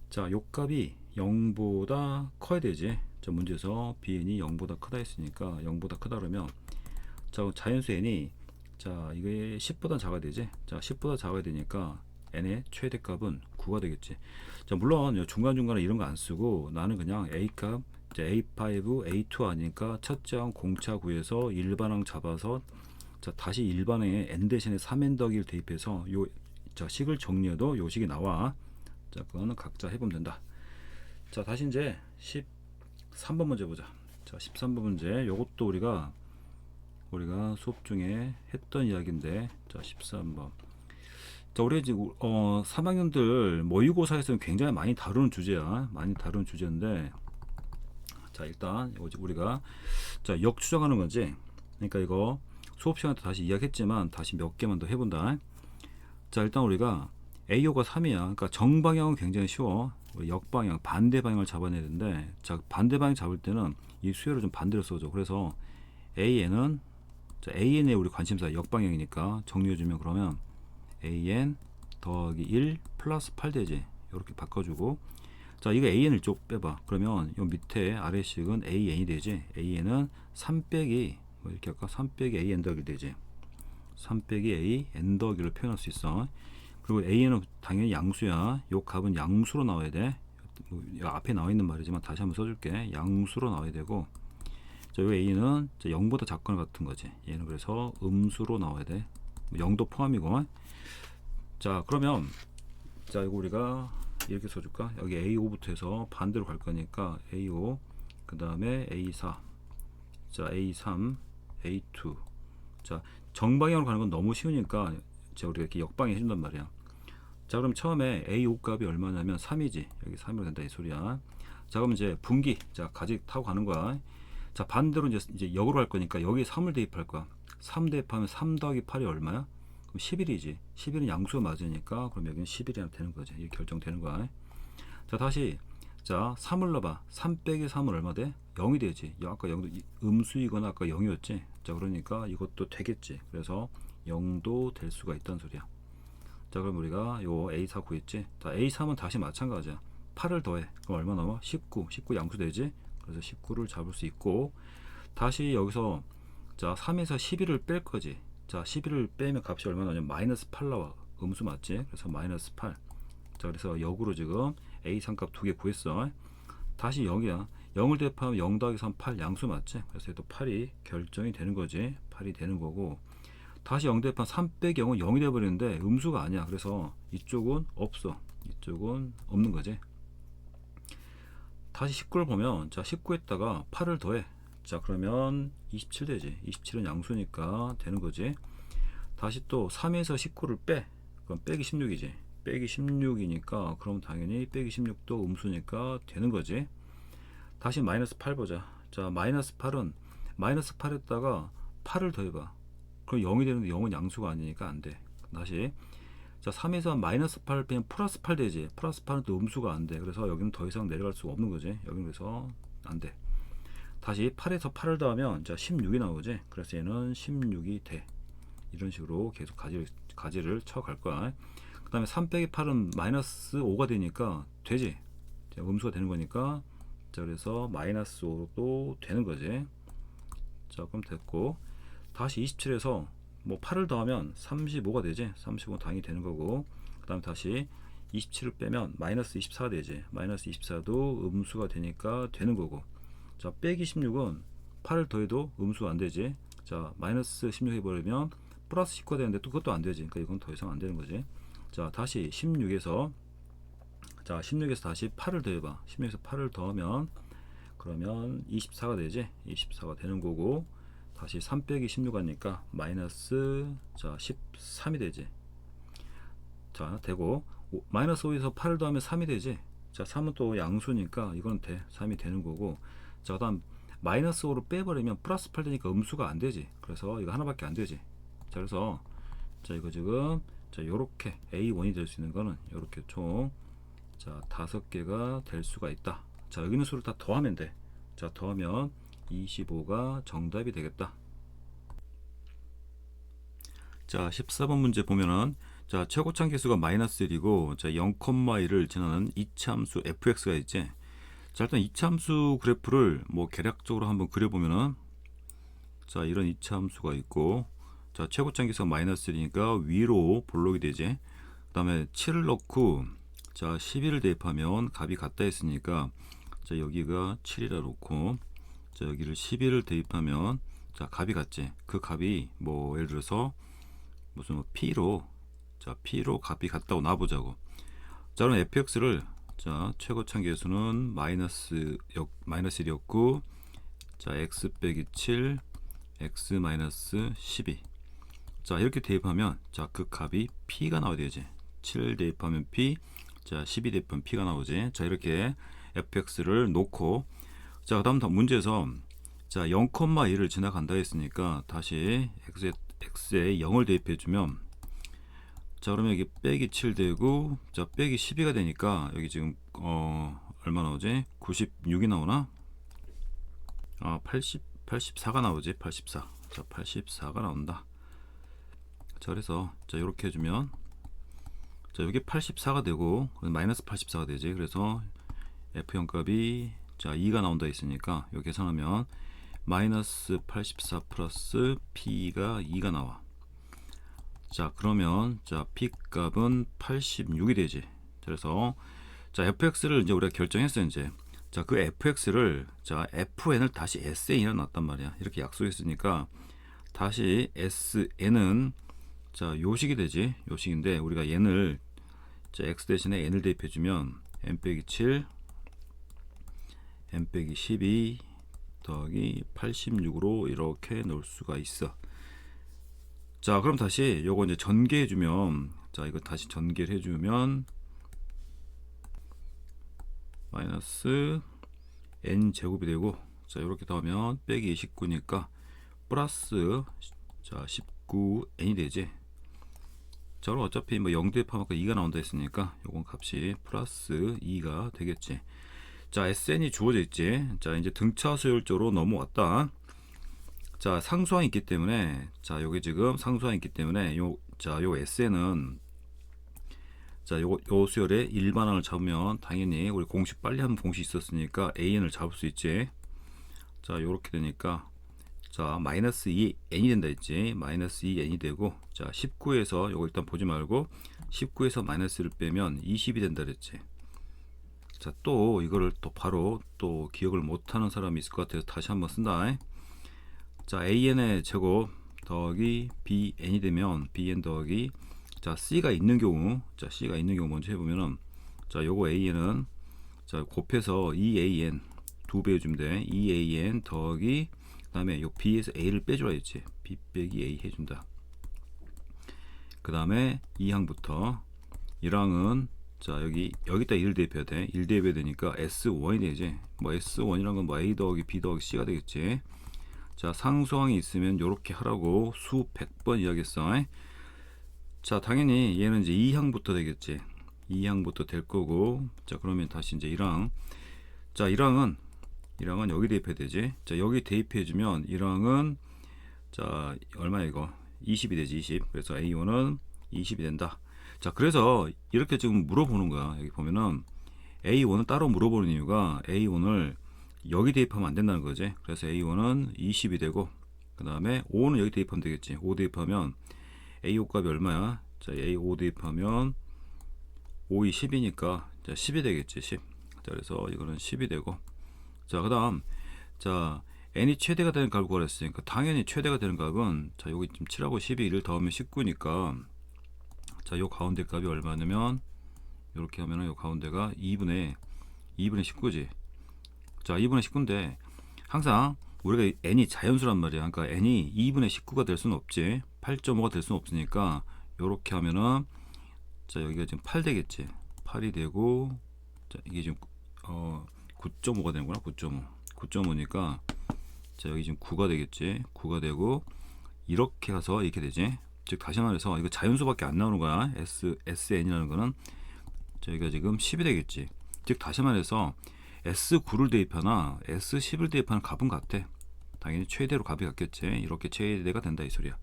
자, 요 값이 0보다 커야 되지. 자, 문제에서 bn이 0보다 크다 했으니까 0보다 크다 그러면, 자, 자연수 n이, 자, 이게 10보다 작아야 되지. 자, 10보다 작아야 되니까 n의 최대값은 9가 되겠지. 자, 물론 중간중간에 이런 거 안 쓰고 나는 그냥 a값, a5, a2 아니니까 첫째 항 공차 구해서 일반항 잡아서, 자, 다시 일반항에 n 대신에 3n 더하기를 대입해서 요, 자, 식을 정리해도 요 식이 나와. 자, 그거는 각자 해보면 된다. 자, 다시 이제 13번 문제 보자. 자, 13번 문제, 요것도 우리가 수업 중에 했던 이야기인데, 자, 13번. 자, 우리 이제 3학년들 모의고사에서는 굉장히 많이 다루는 주제야. 많이 다루는 주제인데, 자, 일단 우리가 자, 역추정하는 거지. 그러니까 이거 수업 시간에 다시 이야기했지만 다시 몇 개만 더 해본다. 자, 일단 우리가 A호가 3이야. 그러니까 정방향은 굉장히 쉬워. 역방향, 반대 방향을 잡아내야 되는데, 자, 반대 방향 잡을 때는 이 수열을 좀 반대로 써줘. 그래서 AN은, 자, AN에 우리 관심사 역방향이니까 정리해주면, 그러면 AN 더하기 1 플러스 8 되지. 이렇게 바꿔주고, 자, 이거 AN을 쪽 빼봐. 그러면 요 밑에 아래식은 AN이 되지. AN은 3 빼기, 뭐 이렇게 할까? 3 빼기 AN 더하기 되지. 3 빼기 AN 더하기를 표현할 수 있어. 그리고 A는 당연히 양수야. 요 값은 양수로 나와야 돼. 앞에 나와 있는 말이지만 다시 한번 써줄게. 양수로 나와야 되고, 자, 요 A는 0보다 작거나 같은 거지. 얘는 그래서 음수로 나와야 돼. 0도 포함이고. 자, 그러면 자, 이거 우리가 이렇게 써줄까? 여기 A5부터 해서 반대로 갈 거니까 A5, 그 다음에 A4, 자, A3, A2. 자, 정방향으로 가는 건 너무 쉬우니까 자, 우리가 이렇게 역방향 해준단 말이야. 자, 그럼 처음에 A5 값이 얼마냐면 3이지. 여기 3으로 된다 이 소리야. 자, 그럼 이제 분기, 자, 가직 타고 가는 거야. 자, 반대로 이제 역으로 할 거니까 여기 3을 대입할 거야. 3 대입하면 3 더하기 8이 얼마야? 그럼 11이지. 11은 양수가 맞으니까 그럼 여기는 11이 되는 거지. 이게 결정되는 거야. 자, 다시 자, 3을 넣어봐. 3 빼기 3은 얼마 돼? 0이 되지. 아까 0도 음수이거나 아까 0이었지. 자, 그러니까 이것도 되겠지. 그래서 0도 될 수가 있다는 소리야. 자, 그럼 우리가 요 A4 구했지. 자, A3은 다시 마찬가지야. 8을 더해. 그럼 얼마 나와? 19. 19 양수 되지. 그래서 19를 잡을 수 있고, 다시 여기서 자, 3에서 11을 뺄 거지. 자, 11을 빼면 값이 얼마 나냐면 마이너스 8 나와. 음수 맞지? 그래서 마이너스 8. 자, 그래서 역으로 지금 A3 값 2개 구했어. 다시 0이야. 0을 대입하면 0 더하기 3 8 양수 맞지? 그래서 또 8이 결정이 되는 거지. 8이 되는 거고, 다시 0 대입하면 3 빼기 0은 0이 되어버리는데 음수가 아니야. 그래서 이쪽은 없어. 이쪽은 없는 거지. 다시 19를 보면, 자, 19에다가 8을 더해. 자, 그러면 27 되지. 27은 양수니까 되는 거지. 다시 또 3에서 19를 빼. 그럼 빼기 16이지. 빼기 16이니까 그럼 당연히 빼기 16도 음수니까 되는 거지. 다시 마이너스 8 보자. 자, 마이너스 8은 마이너스 8에다가 8을 더해봐. 그럼 0이 되는데 0은 양수가 아니니까 안 돼. 다시 자, 3에서 마이너스 8을 빼면 플러스 8 되지. 플러스 8은 또 음수가 안 돼. 그래서 여기는 더 이상 내려갈 수가 없는 거지. 여기는 그래서 안 돼. 다시 8에서 8을 더하면 자, 16이 나오지. 그래서 얘는 16이 돼. 이런 식으로 계속 가지를 쳐갈 거야. 그 다음에 3 빼기 8은 마이너스 5가 되니까 되지. 자, 음수가 되는 거니까, 자, 그래서 마이너스 5도 되는 거지. 자, 그럼 됐고, 다시 27에서 뭐 8을 더하면 35가 되지. 35는 당연히 되는 거고, 그 다음에 다시 27을 빼면 마이너스 24가 되지. 마이너스 24도 음수가 되니까 되는 거고, 자, 빼기 16은 8을 더해도 음수가 안 되지. 자, 마이너스 16 해버리면 플러스 19가 되는데 또 그것도 안 되지. 그러니까 이건 더 이상 안 되는 거지. 자, 다시 16에서 자, 16에서 다시 8을 더해봐. 16에서 8을 더하면 그러면 24가 되지. 24가 되는 거고, 다시 3 빼기 16 하니까 마이너스, 자, 13이 되지. 자, 되고, 마이너스 5에서 8을 더하면 3이 되지. 자, 3은 또 양수니까 이건 돼. 3이 되는 거고, 자, 그 다음 마이너스 5로 빼버리면 플러스 8 되니까 음수가 안 되지. 그래서 이거 하나밖에 안 되지. 자, 그래서 자, 이거 지금 자, 요렇게 A1이 될 수 있는 거는 요렇게 총 자, 5개가 될 수가 있다. 자, 여기 있는 수를 다 더하면 돼. 자, 더하면 25가 정답이 되겠다. 자, 14번 문제 보면은 자, 최고참 계수가 마이너스 1이고 자, 0,1을 지나는 이차함수 fx가 있지. 자, 일단 이차함수 그래프를 뭐 계략적으로 한번 그려보면은 자, 이런 이차함수가 있고 자, 최고참 계수가 마이너스 1이니까 위로 볼록이 되지. 그 다음에 7을 넣고 자, 11을 대입하면 값이 같다 했으니까 자, 여기가 7이라 놓고 자, 여기를 11을 대입하면 자, 값이 같지. 그 값이 뭐 예를 들어서 무슨 뭐 P로 자, P로 값이 같다고 놔보자고. 자, 그럼 fx를 자, 최고참 계수는 마이너스 1이었고 자, x 빼기 7 x 마이너스 12 자, 이렇게 대입하면 자, 그 값이 P가 나와야 되지. 7 대입하면 P 자, 12 대입하면 P가 나오지. 자, 이렇게 fx를 놓고 자, 그 다음 문제에서 자, 0,1을 지나간다 했으니까 다시 x에 0을 대입해 주면 자, 그러면 여기 빼기 7 되고 자, 빼기 12가 되니까 여기 지금 얼마 나오지? 96이 나오나? 84가 나오지. 84. 자, 84가 나온다. 자, 그래서 자, 이렇게 해주면 자, 여기 84가 되고 마이너스 84가 되지. 그래서 F0 값이 자, 2가 나온다 했으니까 여기 계산하면 마이너스 84 플러스 P가 2가 나와. 자, 그러면 자, P 값은 86이 되지. 그래서 자, fx를 이제 우리가 결정했어요. 이제 자, 그 fx를 자, fn을 다시 sn이라 놨단 말이야. 이렇게 약속했으니까 다시 sn은 자, 요식이 되지. 요식인데 우리가 n을 자, x 대신에 n을 대입해 주면 n 빼기 7 n 빼기 12 더하기 86으로 이렇게 넣을 수가 있어. 자, 그럼 다시 요거 이제 전개해 주면 자, 이거 다시 전개를 해 주면 마이너스 n 제곱이 되고 자, 이렇게 더하면 빼기 29니까 플러스 자, 19n이 되지. 자, 그럼 어차피 뭐 0 대입하면 2가 나온다 했으니까 요건 값이 플러스 2가 되겠지. 자, SN이 주어져 있지. 자, 이제 등차 수열조로 넘어왔다. 자, 상수항이 있기 때문에 자, 여기 지금 상수항이 있기 때문에 요 SN은 자, 요 수열의 일반항을 잡으면 당연히 우리 공식 빨리 하는 공식 있었으니까 AN을 잡을 수 있지. 자, 요렇게 되니까 자, 마이너스 2n이 된다 했지. 마이너스 2n이 되고 자, 19에서 요거 일단 보지 말고 19에서 마이너스를 빼면 20이 된다 그랬지. 자, 또 이거를 또 바로 또 기억을 못하는 사람이 있을 것 같아서 다시 한번 쓴다. 자, an의 제곱 더하기 bn이 되면 bn 더하기 자, c가 있는 경우 자, c가 있는 경우 먼저 해보면은 자, 요거 an은 자, 곱해서 2an 2배 해주면 돼. 2an 더하기 그 다음에 요 b에서 a를 빼주라 했지. b 빼기 a 해준다. 그 다음에 2항부터 1항은 자, 여기다 1 대입해야 돼. 1 대입해야 되니까 S1이 되지. 뭐 S1이란 건 뭐 A 더하기 B 더하기 C가 되겠지. 자, 상수항이 있으면 요렇게 하라고 수백 번 이야기했어. 자, 당연히 얘는 이제 2항부터 되겠지. 2항부터 될 거고. 자, 그러면 다시 이제 1항. 자, 1항은 여기 대입해야 되지. 자, 여기 대입해 주면 1항은 자, 얼마야 이거? 20이 되지. 20. 그래서 A1은 20이 된다. 자, 그래서 이렇게 지금 물어보는 거야. 여기 보면은 A1을 따로 물어보는 이유가 A1을 여기 대입하면 안 된다는 거지. 그래서 A1은 20이 되고 그 다음에 5는 여기 대입하면 되겠지. 5 대입하면 A5 값이 얼마야? 자, A5 대입하면 5이 10이니까 자, 10이 되겠지. 10. 자, 그래서 이거는 10이 되고 자, 그 다음 자, n이 최대가 되는 값을 구하랬으니까 당연히 최대가 되는 값은 자, 여기 지금 7하고 12 1을 더하면 19니까 자, 요 가운데 값이 얼마냐면 이렇게 하면은 요 가운데가 2분의 19지. 자, 2분의 19인데 항상 우리가 n이 자연수란 말이야. 그러니까 n이 2분의 19가 될 수는 없지. 8.5가 될 수는 없으니까 요렇게 하면은 자, 여기가 지금 8 되겠지. 8이 되고 자, 이게 지금 9.5가 되는구나. 9.5. 9.5니까 자 여기 지금 9가 되겠지. 9가 되고 이렇게 가서 이렇게 되지. 즉 다시 말해서 이거 자연수밖에 안 나오는 거야. SN이라는 거는 저희가 지금 10이 되겠지. 즉 다시 말해서 S9를 대입하나 S10을 대입하는 값은 같아. 당연히 최대로 값이 같겠지. 이렇게 최대가 된다 이 소리야.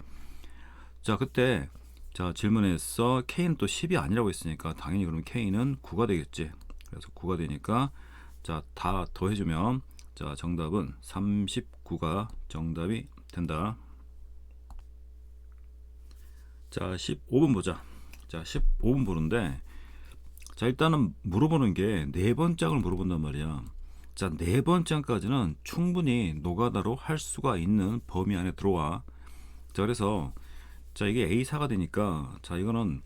자 그때 자 질문에서 K는 또 10이 아니라고 했으니까 당연히 그러면 K는 9가 되겠지. 그래서 9가 되니까 자 다 더해주면 자 정답은 39가 정답이 된다. 자 15번 보자. 자 15번 보는데 자 일단은 물어보는 게 네 번짝을 물어본단 말이야. 자 네 번짝까지는 충분히 노가다로 할 수가 있는 범위 안에 들어와. 자 그래서 자 이게 A4가 되니까 자 이거는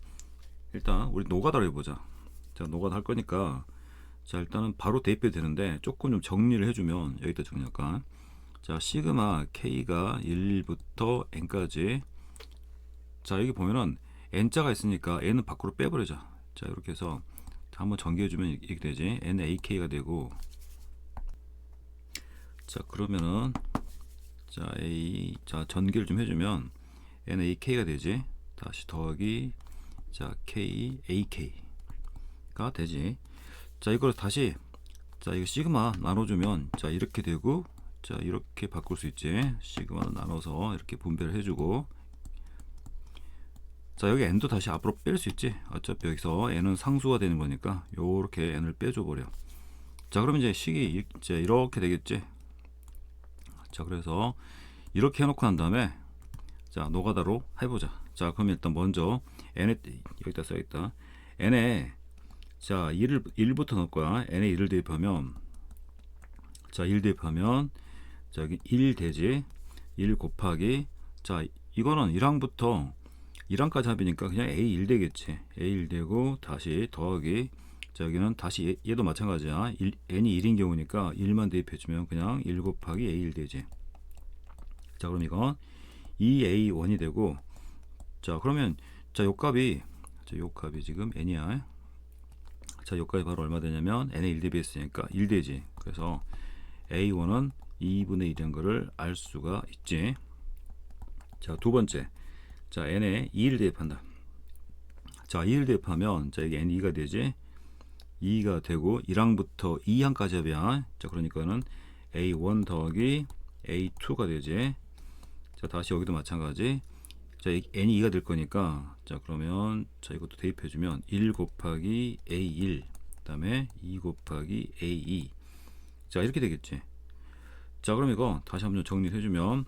일단 우리 노가다로 해보자. 자 노가다 할 거니까 자 일단은 바로 대입해도 되는데 조금 좀 정리를 해주면 여기다 정리할까. 자 시그마 K가 1부터 N까지 자 여기 보면은 N자가 있으니까 N은 밖으로 빼버리자. 자 이렇게 해서 한번 전개해주면 이렇게 되지. NAK가 되고 자 그러면은 자 A 자 전개를 좀 해주면 NAK가 되지. 다시 더하기 자 KAK가 되지. 자 이걸 다시 자 이거 시그마 나눠주면 자 이렇게 되고 자 이렇게 바꿀 수 있지. 시그마는 나눠서 이렇게 분배를 해주고 자 여기 n도 다시 앞으로 뺄 수 있지. 어차피 여기서 n은 상수가 되는 거니까 요렇게 n을 빼줘 버려. 자 그러면 이제 식이 이제 이렇게 되겠지. 자 그래서 이렇게 해놓고 난 다음에 자 노가다로 해보자. 자 그럼 일단 먼저 n에 여기다 써야겠다. n에 자 1부터 넣을 거야. n에 1을 대입하면 자 1 대입하면 자 여기 1 되지. 1 곱하기 자 이거는 1항부터 1항까지 합이니까 그냥 A1 되겠지. A1 되고 다시 더하기 자 여기는 다시 얘도 마찬가지야. n이 1인 경우니까 1만 대입해주면 그냥 1 곱하기 A1 되지. 자 그럼 이건 2A1이 되고 자 그러면 자 요값이 자 요값이 지금 n이야. 자 요값이 바로 얼마 되냐면 n에 1 대비했으니까 1 되지. 그래서 A1은 2분의 1인 거를 알 수가 있지. 자 두 번째 자 n에 2를 대입한다. 자 2를 대입하면 자 여기 n2가 되지. 2가 되고 1항부터 2항까지 합이야. 자 그러니까는 A1 더하기 A2가 되지. 자 다시 여기도 마찬가지. 자 n이 2가 될 거니까 자 그러면 자 이것도 대입해주면 1 곱하기 A1 그 다음에 2 곱하기 A2 자 이렇게 되겠지. 자 그럼 이거 다시 한번 정리를 해주면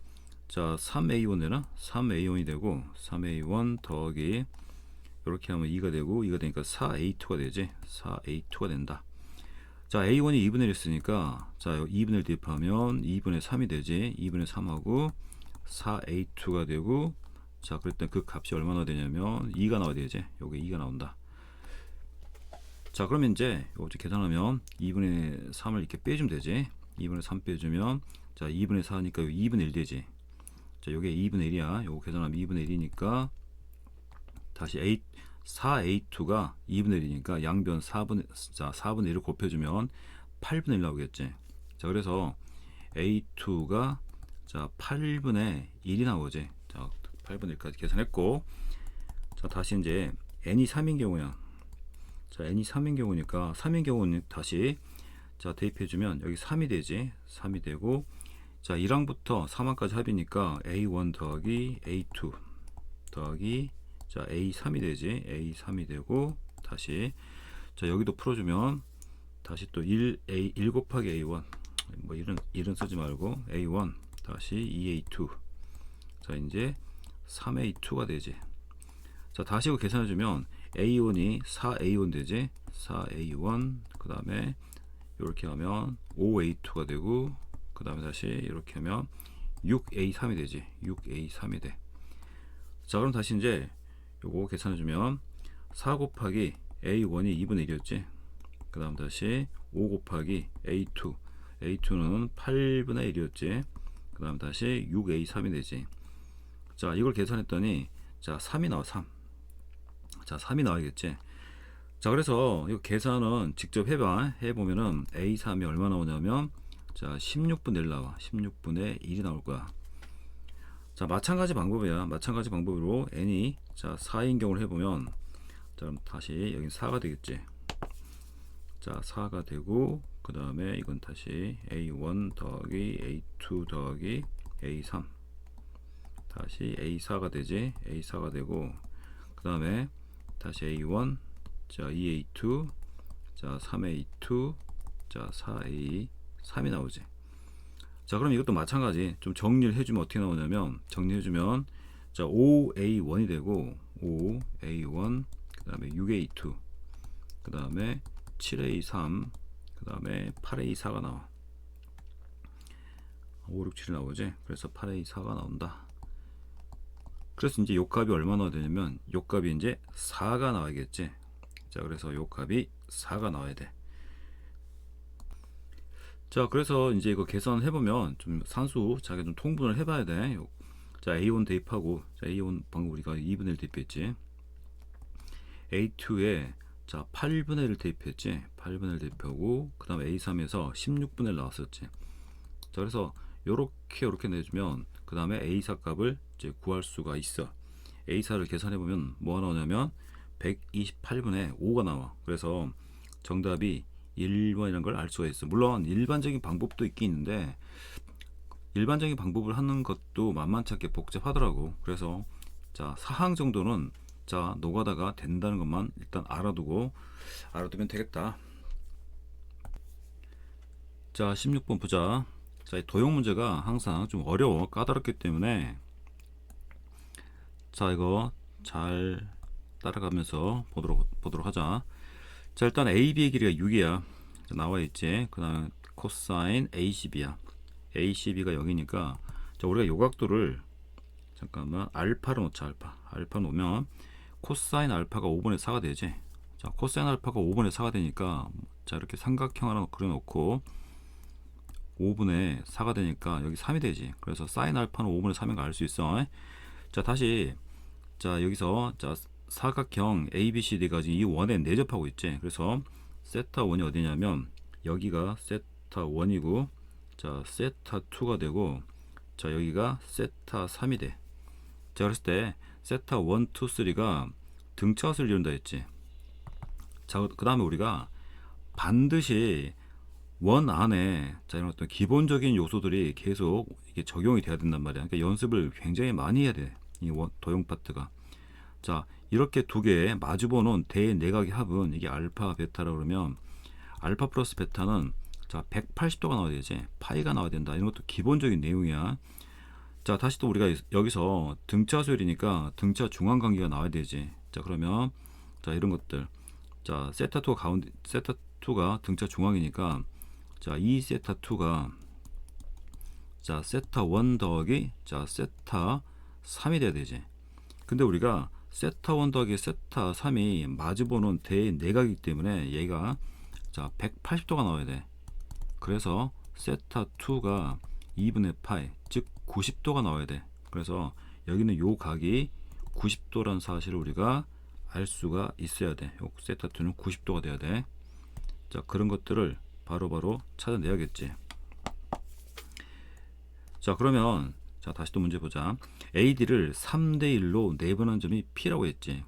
자 3A1 되나? 3A1이 되고 3A1 더하기 이렇게 하면 2가 되고 2가 되니까 4A2가 되지. 4A2가 된다. 자 A1이 2분의 1 했으니까 자 2분의 1 대입하면 2분의 3이 되지. 2분의 3하고 4A2가 되고 자 그랬더니 그 값이 얼마나 되냐면 2가 나와야 되지. 요게 2가 나온다. 자 그러면 이제 요거 계산하면 2분의 3을 이렇게 빼주면 되지. 2분의 3 빼주면 자 2분의 4니까 2분의 1 되지. 자 요게 2분의 1이야. 요거 계산하면 2분의 1이니까 다시 4A2가 2분의 1이니까 양변 4분의 1을 곱해주면 8분의 1 나오겠지. 자 그래서 A2가 자 8분의 1이 나오지. 자 8분의 1까지 계산했고 자 다시 이제 n이 3인 경우야. 자 n이 3인 경우니까 3인 경우는 다시 자 대입해주면 여기 3이 되지. 3이 되고 자 1항부터 3항까지 합이니까 A1 더하기 A2 더하기 자 A3이 되지. A3이 되고 다시 자 여기도 풀어주면 다시 또 1 곱하기 A1 뭐 이런 쓰지 말고 A1 다시 2A2 자 이제 3A2가 되지. 자 다시 이거 계산해주면 A1이 4A1 되지. 4A1 그 다음에 이렇게 하면 5A2가 되고 그 다음에 다시 이렇게 하면 6A3이 되지. 6A3이 돼. 자 그럼 다시 이제 요거 계산해주면 4 곱하기 A1이 2분의 1이었지. 그 다음 다시 5 곱하기 A2 A2는 8분의 1이었지. 그 다음 다시 6A3이 되지. 자 이걸 계산했더니 자 3이 나와. 3. 자 3이 나와야겠지. 자 그래서 이거 계산은 직접 해봐. 해보면은 A3이 얼마 나오냐면 자 16분의 1 나와. 16분의 1이 나올 거야. 자 마찬가지 방법이야. 마찬가지 방법으로 n이 자 4인 경우를 해보면, 자 그럼 다시 여긴 4가 되겠지. 자 4가 되고, 그 다음에 이건 다시 a1 더하기 a2 더하기 a3, 다시 a4가 되지. a4가 되고, 그 다음에 다시 a1, 자 2a2, 자 3a2, 자 4a3이 나오지. 자 그럼 이것도 마찬가지 좀 정리를 해주면 어떻게 나오냐면, 정리해주면 자 5a1이 되고, 5a1, 그 다음에 6a2, 그 다음에 7a3, 그 다음에 8a4가 나와. 5, 6, 7이 나오지. 그래서 8a4가 나온다. 그래서 이제 요 값이 얼마 나와야 되냐면, 요 값이 이제 4가 나와야겠지. 자 그래서 요 값이 4가 나와야 돼. 자 그래서 이제 이거 계산해 보면 좀 산수 자기 좀 통분을 해봐야 돼. 자 a1 대입하고, 자 a1 방금 우리가 2분의 1 대입했지. a2에 자 8분의 1을 대입했지. 8분의 1 대입하고, 그 다음에 a3에서 16분의 1 나왔었지. 자 그래서 요렇게 내주면, 그 다음에 a4 값을 이제 구할 수가 있어. a4를 계산해 보면 뭐가 나오냐면 128분의 5가 나와. 그래서 정답이 1번이라는 걸 알 수가 있어. 물론 일반적인 방법도 있긴 있는데, 일반적인 방법을 하는 것도 만만치 않게 복잡하더라고. 그래서 자 사항 정도는 자 노가다가 된다는 것만 일단 알아두면 되겠다. 자 16번 보자. 자 도형 문제가 항상 좀 어려워, 까다롭기 때문에 자 이거 잘 따라가면서 보도록 하자. 자 일단 AB의 길이가 6이야. 나와 있지. 그 다음에 코사인 ACB야. ACB가 0이니까 자 우리가 요각도를 잠깐만 알파로 놓자. 알파 놓으면 코사인 알파가 5분의 4가 되지. 자 코사인 알파가 5분의 4가 되니까, 자 이렇게 삼각형 하나 그려놓고 5분의 4가 되니까 여기 3이 되지. 그래서 사인 알파는 5분의 3인 거 알 수 있어. 자 다시 자 여기서 자 사각형 ABCD가 지금 이 원에 내접하고 있지. 그래서 세타 1이 어디냐면 여기가 세타 1이고, 자 세타 2가 되고, 자 여기가 세타 3이 돼. 자 그랬을 때 세타 1, 2, 3가 등차수를 이룬다 했지. 자 그 다음에 우리가 반드시 원 안에 자 이런 어떤 기본적인 요소들이 계속 이게 적용이 돼야 된단 말이야. 그러니까 연습을 굉장히 많이 해야 돼, 이 도형 파트가. 자 이렇게 두 개의 마주보는 대내각의 합은 이게 알파 베타라고 그러면, 알파 플러스 베타는 자 180도가 나와야 되지. 파이가 나와야 된다. 이런 것도 기본적인 내용이야. 자 다시 또 우리가 여기서 등차 수열이니까 등차 중앙 관계가 나와야 되지. 자 그러면 자 이런 것들, 자 세타 2가 가운데, 세타 2가 등차 중앙이니까 자 이 세타 2가 자 세타 1 더하기 자 세타 3이 돼야 되지. 근데 우리가 세타 1 더하기 세타 3이 마주보는 대내각이기 때문에 얘가 자 180도가 나와야 돼. 그래서 세타 2가 2분의 파이, 즉 90도가 나와야 돼. 그래서 여기는 요 각이 90도라는 사실을 우리가 알 수가 있어야 돼. 요 세타 2는 90도가 돼야 돼. 자 그런 것들을 바로바로 찾아내야겠지. 자 그러면 자 다시 또 문제 보자. AD를 3대1로 내분한 점이 P라고 했지.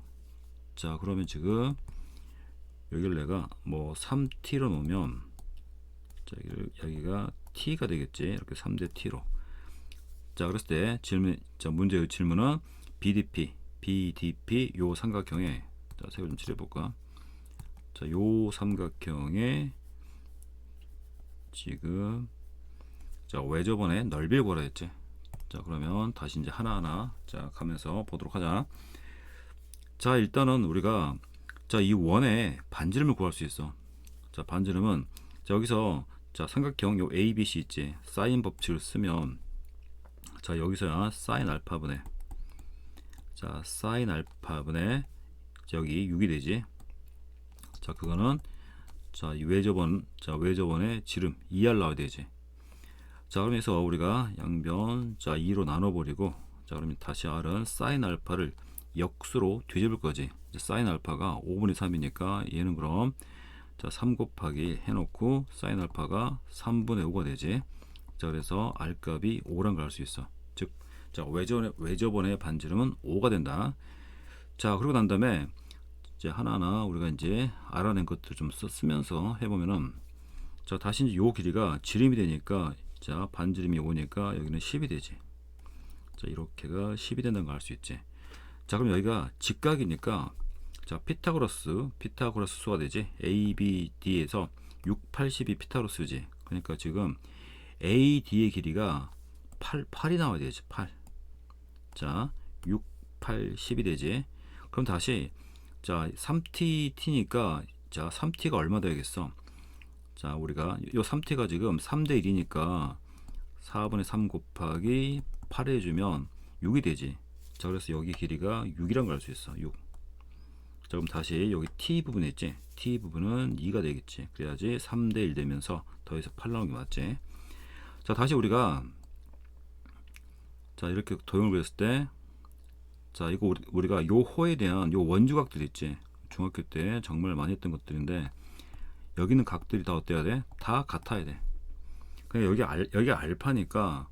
자 그러면 지금 여기를 내가 뭐 3T로 놓으면 자 여기가 T가 되겠지. 이렇게 3대 T로. 자 그랬을 때 질문, 자 문제의 질문은 BDP 요 삼각형에, 자 색을 좀 칠해볼까. 자 요 삼각형에 지금 자 외접원의 넓이를 구하라 했지. 자 그러면 다시 이제 하나하나 자 가면서 보도록 하자. 자 일단은 우리가 자 이 원의 반지름을 구할 수 있어. 자 반지름은 자 여기서 자 삼각형 요 ABC 있지. 사인 법칙을 쓰면 자 여기서야 사인 알파분의 자 사인 알파분의 여기 6이 되지. 자 그거는 자 이 외접원의 지름 2R 나와야 되지. 자 그러면서 우리가 양변 자 2로 나눠버리고, 자 그러면 다시 R은 사인 알파를 역수로 뒤집을 거지. 이제 사인 알파가 5분의 3이니까 얘는 그럼 자, 3 곱하기 해놓고 사인 알파가 3분의 5가 되지. 자, 그래서 R 값이 5란 걸 알 수 있어. 즉, 자, 외접원의 반지름은 5가 된다. 자, 그러고 난 다음에 이제 하나하나 우리가 이제 알아낸 것들 좀 쓰면서 해보면은, 자, 다시 이제 요 길이가 지름이 되니까, 자, 반지름이 5니까 여기는 10이 되지. 자, 이렇게가 10이 된다는 걸 알 수 있지. 자, 그럼 여기가 직각이니까, 자, 피타고라스 수가 되지. ABD에서 6, 8, 10이 피타고라스지. 그러니까 지금 AD의 길이가 8이 나와야 되지. 8. 자, 6, 8, 10이 되지. 그럼 다시, 자, 3t니까, 자, 3t가 얼마 되겠어? 자, 우리가 요 3t가 지금 3대 1이니까 4분의 3 곱하기 8 해주면 6이 되지. 자, 그래서 여기 길이가 6이란 걸 알 수 있어. 6. 자, 그럼 다시 여기 t 부분 있지? t 부분은 2가 되겠지. 그래야지 3대 1 되면서 더해서 8 나오는 게 맞지. 자, 다시 우리가, 자, 이렇게 도형을 그렸을 때, 자, 이거 우리가 요 호에 대한 요 원주각들 있지? 중학교 때 정말 많이 했던 것들인데, 여기 있는 각들이 다 어때야 돼? 다 같아야 돼. 그냥 여기가 알파니까,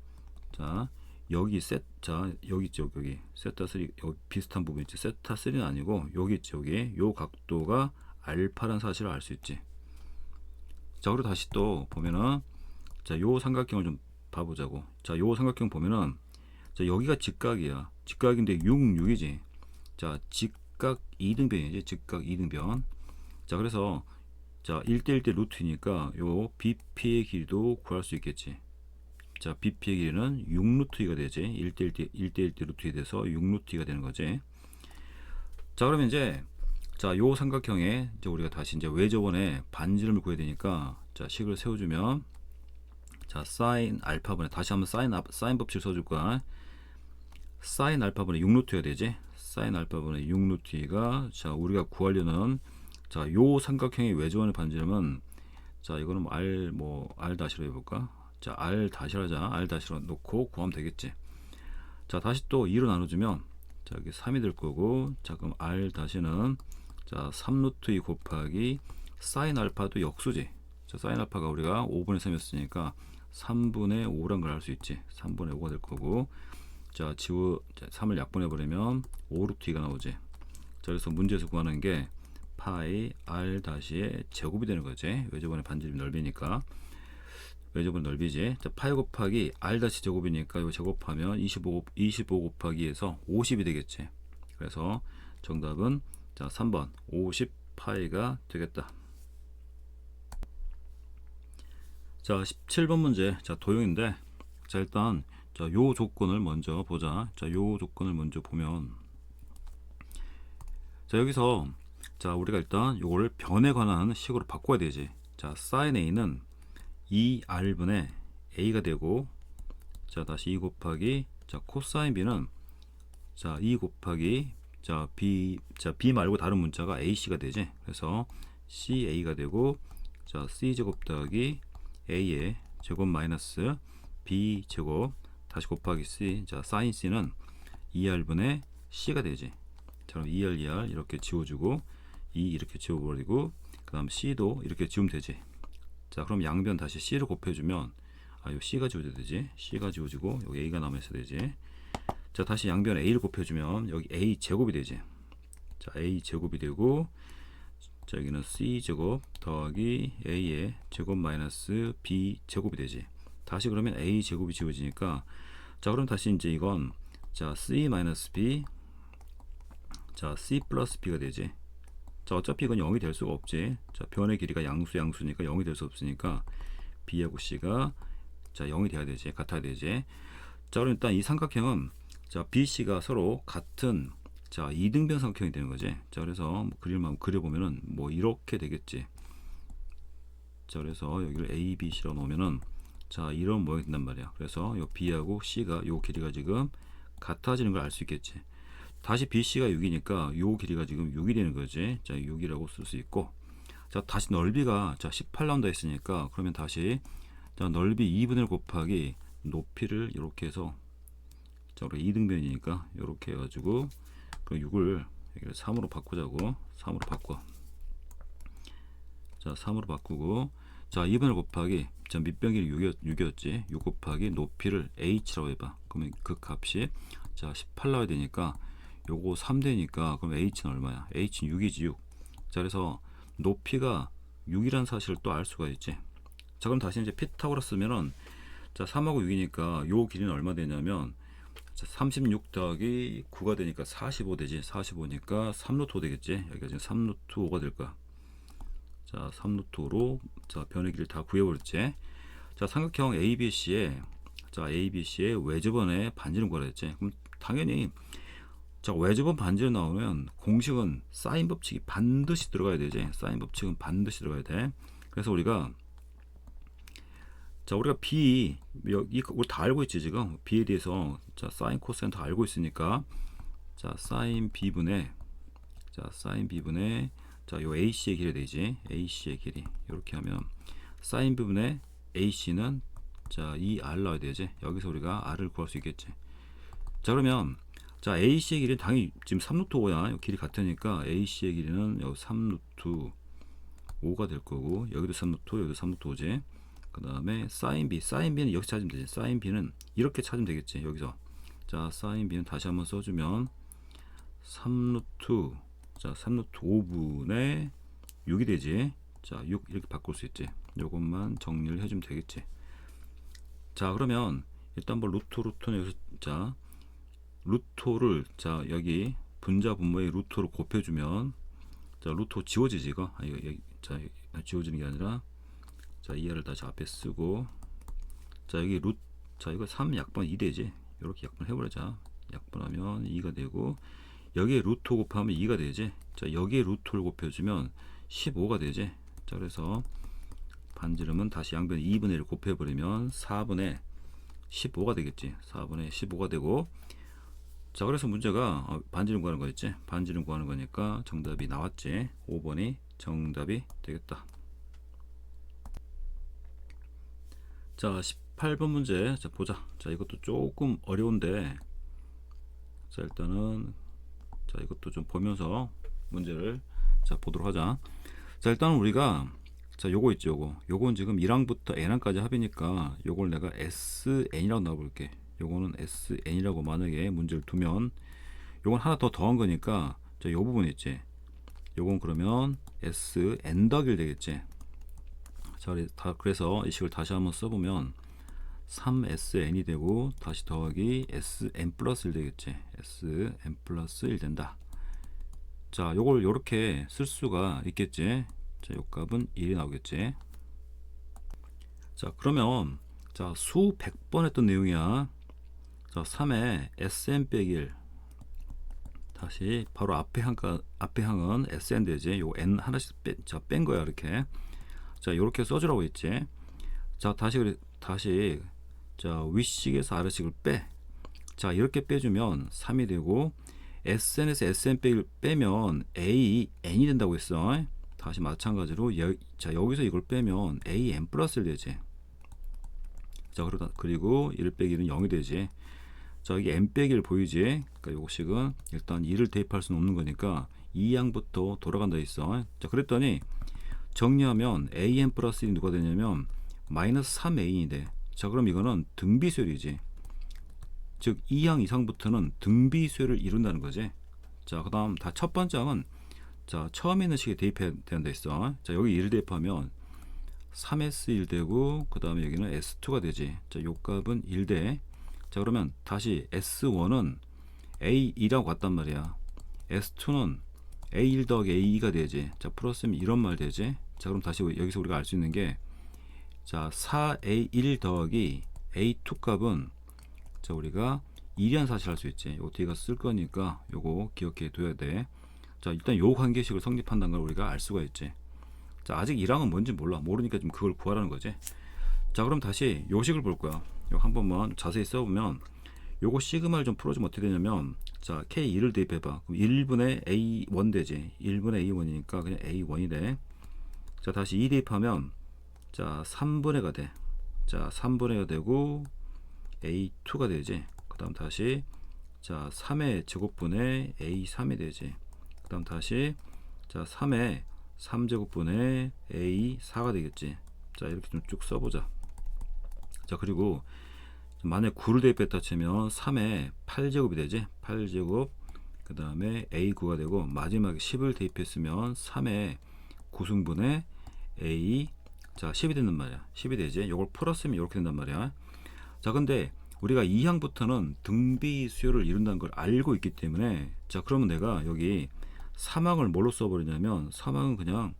자, 여기 자, 여기 있죠, 여기 세타 3, 여기 비슷한 부분 있지. 세타 3는 아니고 여기 있지, 여기 요 각도가 알파라는 사실을 알 수 있지. 자, 그리고 다시 또 보면은, 자, 요 삼각형을 좀 봐보자고. 자, 요 삼각형 보면은, 자, 여기가 직각이야. 직각인데 6, 6이지. 자, 직각 2등변이지. 직각 2등변. 자, 그래서, 자, 1대 1대 루트니까 요 BP의 길이도 구할 수 있겠지. 자, BP의 길이는 6루트 2가 되지. 1대 1대 루트 2 돼서 6루트 2가 되는 거지. 자, 그러면 이제, 자, 요 삼각형에 이제 우리가 다시 이제 외접원의 반지름을 구해야 되니까, 자, 식을 세워주면, 자, 사인 알파분의, 다시 한번 사인 법칙 써줄 거야. 사인 알파분의 6루트 2가 되지. 사인 알파분의 6루트 2가, 자, 우리가 구하려는, 자, 요 삼각형의 외접원의 반지름은, 자, 이거는 R 다시로 해볼까? 자, R 다시로 하자. R 다시로 놓고 구하면 되겠지. 자, 다시 또 2로 나눠주면, 자, 여기 3이 될 거고, 자, 그럼 R 다시는, 자, 3루트 2 곱하기 사인 알파도 역수지. 자, 사인 알파가 우리가 5분의 3이었으니까 3분의 5란 걸 알 수 있지. 3분의 5가 될 거고, 자, 3을 약분해 버리면 5루트 2가 나오지. 자, 그래서 문제에서 구하는 게 파이 R 다시의 제곱이 되는 거지. 외접원의 반지름 넓이니까. 외접은 넓이지. 자, 파이 곱하기 R 다시 제곱이니까 이거 제곱하면 25 곱하기 해서 50이 되겠지. 그래서 정답은, 자, 3번 50 파이가 되겠다. 자, 17번 문제. 자, 도형인데, 자, 일단, 자, 요 조건을 먼저 보자. 자, 요 조건을 먼저 보면, 자, 여기서, 자, 우리가 일단 요거를 변에 관한 식으로 바꿔야 되지. 자, sin a는 2r분의 a가 되고, 자, 다시 2 곱하기, 자, 코사인 b는, 자, 2 곱하기, 자, b 말고 다른 문자가 ac가 되지. 그래서 ca가 되고, 자, c제곱 더하기 a의 제곱 마이너스 b 제곱 다시 곱하기 c, 자, sin c는 2r분의 c가 되지. 자, 그럼 2r 이렇게 지워주고, 2 이렇게 지워버리고, 그 다음 c도 이렇게 지우면 되지. 자, 그럼 양변 다시 c를 곱해주면, 요 c가 지워져야 되지. c가 지워지고 여기 a가 남아있어야 되지. 자, 다시 양변 a를 곱해주면 여기 a 제곱이 되지. 자, a 제곱이 되고, 자, 여기는 c 제곱 더하기 a의 제곱 마이너스 b 제곱이 되지. 다시 그러면 a 제곱이 지워지니까, 자, 그럼 다시 이제 이건, 자, c 마이너스 b, 자, c 플러스 b가 되지. 자, 어차피 이건 0이 될 수가 없지. 자, 변의 길이가 양수니까 0이 될 수 없으니까 b하고 c가, 자, 0이 돼야 되지. 같아야 되지. 자, 그럼 일단 이 삼각형은, 자, BC가 서로 같은, 자, 이등변 삼각형이 되는 거지. 자, 그래서 뭐 그림만 그려보면은 뭐 이렇게 되겠지. 자, 그래서 여기를 A, B, C로 놓으면은, 자, 이런 모양이 된단 말이야. 그래서 요 B하고 C가, 요 길이가 지금 같아지는 걸 알 수 있겠지. 다시 BC가 6이니까 요 길이가 지금 6이 되는 거지. 자, 6이라고 쓸 수 있고, 자, 다시 넓이가, 자, 18 나온다 했으니까, 그러면 다시, 자, 넓이 2분의 1 곱하기 높이를 이렇게 해서, 자, 우리가 2등변이니까 이렇게 해가지고 그 6을 여기를 3으로 바꾸자고. 3으로 바꿔. 자, 자 3으로 바꾸고 자 2분의 곱하기 자 밑변기를 6이었지 6 곱하기 높이를 h라고 해봐. 그러면 그 값이 자 18 나와야 되니까 요거 3 되니까 그럼 h는 얼마야? h는 6이지 6. 자 그래서 높이가 6이라는 사실을 또 알 수가 있지. 자 그럼 다시 이제 피타고라스면은 자 3하고 6이니까 요 길이는 얼마 되냐면 자, 36 더하기 9가 되니까 45 되지. 45니까 3루트 5 되겠지. 여기가 지금 3루트 5가 될 거야. 자 3루트 5로 자 변의 길이를 다 구해버렸지. 자 삼각형 ABC에 자 ABC의 외접원의 반지름 구하라 했지. 그럼 당연히 자 외접원 반지름 나오면 공식은 사인 법칙이 반드시 들어가야 되지. 사인 법칙은 반드시 들어가야 돼. 그래서 우리가 B 여기 우리 다 알고 있지 지금 B에 대해서 자 사인 코사인 다 알고 있으니까 자 사인 B분의 자 요 AC의 길이 되지. AC의 길이 이렇게 하면 사인 B분의 AC는 자 2R 나와야 되지. 여기서 우리가 R을 구할 수 있겠지. 자 그러면 자 AC의 길이는 당연히 지금 3루트 5야. 길이 같으니까 AC의 길이는 여기 3루트 5가 될 거고 여기도 3루트 여기도 3루트 5지. 그 다음에 사인 B는 여기 찾으면 되지. 사인 B는 이렇게 찾으면 되겠지. 여기서 자 사인 B는 다시 한번 써주면 3루트 5분의 6이 되지. 자 6 이렇게 바꿀 수 있지. 요것만 정리를 해주면 되겠지. 자 그러면 일단 뭐 루트는 여기서 자 루트를 자 여기 분자 분모의 루트를 곱해주면 자 루트 지워지지 이거. 여기 자 지워지는 게 아니라 자 2r을 다시 앞에 쓰고 자 여기 자 이거 3 약분 2 되지. 이렇게 약분 해버리자. 약분하면 2가 되고 여기에 루트 곱하면 2가 되지. 자 여기에 루트를 곱해주면 15가 되지. 자 그래서 반지름은 다시 양변 2분의 1을 곱해버리면 4분의 15가 되겠지. 4분의 15가 되고 자 그래서 문제가 반지름 구하는 거였지. 반지름 구하는 거니까 정답이 나왔지. 5번이 정답이 되겠다. 자 18번 문제 자 보자. 자 이것도 조금 어려운데 자 일단은 자 이것도 좀 보면서 문제를 자 보도록 하자. 자 일단은 우리가 자 요거 있죠. 요건 지금 1항부터 n항까지 합이니까 요걸 내가 SN이라고 넣어볼게. 요거는 SN이라고 만약에 문제를 두면 요건 하나 더 더한 거니까 자 요 부분 있지. 요건 그러면 SN 더하기 되겠지. 자 그래서 이 식을 다시 한번 써보면 3SN이 되고 다시 더하기 SN 플러스 1 되겠지. SN 플러스 1 된다. 자 요걸 요렇게 쓸 수가 있겠지. 자 요 값은 1이 나오겠지. 자 그러면 자 수백 번 했던 내용이야. 자 3에 SN 빼기 1 다시 바로 앞에 항은 SN 되지. 요 N 하나씩 뺀 거야 이렇게. 자 이렇게 써주라고 했지. 자 다시 자 위식에서 아래식을 빼. 자 이렇게 빼주면 3이 되고 SN에서 SN 빼면 AN이 된다고 했어. 다시 마찬가지로 자 여기서 이걸 빼면 AN 플러스 1 되지. 자 그리고 1 빼기 1은 0이 되지. 자 여기 n 빼기 1 보이지. 그러니까 요것식은 일단 2를 대입할 수는 없는 거니까 2항부터 돌아간다 있어. 자 그랬더니 정리하면 AN 플러스 1이 누가 되냐면 마이너스 3AN이 돼. 자 그럼 이거는 등비수열이지. 즉 2항 이상부터는 등비수열을 이룬다는 거지. 자 그 다음 다 첫 번째 항은 자 처음에 있는 식에 대입해야 된다 있어. 자 여기 1 대입하면 3S1 되고 그 다음에 여기는 S2가 되지. 자 요 값은 1대. 자 그러면 다시 S1은 A2라고 갔단 말이야. S2는 A1 더하기 A2가 되지. 자 플러스면 이런 말 되지. 자 그럼 다시 여기서 우리가 알 수 있는 게 자 4A1 더하기 A2 값은 자 우리가 1이라는 사실 알 수 있지. 요 뒤가 쓸 거니까 요거 기억해 둬야 돼. 자 일단 요 관계식을 성립한다는 걸 우리가 알 수가 있지. 자 아직 1항은 뭔지 모르니까 좀 그걸 구하라는 거지. 자 그럼 다시 요 식을 볼 거야. 요 한 번만 자세히 써보면 요거 시그마를 좀 풀어주면 어떻게 되냐면 자 K2를 대입해봐. 그럼 1분의 A1 되지. 1분의 A1이니까 그냥 A1이 돼. 자 다시 2 대입하면 자 3분의 가 돼. 자 3분의 가 되고 A2가 되지. 그 다음 다시 자 3의 제곱분의 A3이 되지. 그 다음 다시 자 3의 3제곱분의 A 4가 되겠지. 자 이렇게 좀 쭉 써보자. 자 그리고 만약 9를 대입했다 치면 3에 8제곱이 되지. 8제곱 그 다음에 A9가 되고 마지막에 10을 대입했으면 3에 9승분의 A 자 10이 된단 말이야. 10이 되지. 이걸 풀었으면 이렇게 된단 말이야. 자 근데 우리가 2항부터는 등비 수요를 이룬다는 걸 알고 있기 때문에 자 그러면 내가 여기 3항을 뭘로 써버리냐면 3항은 그냥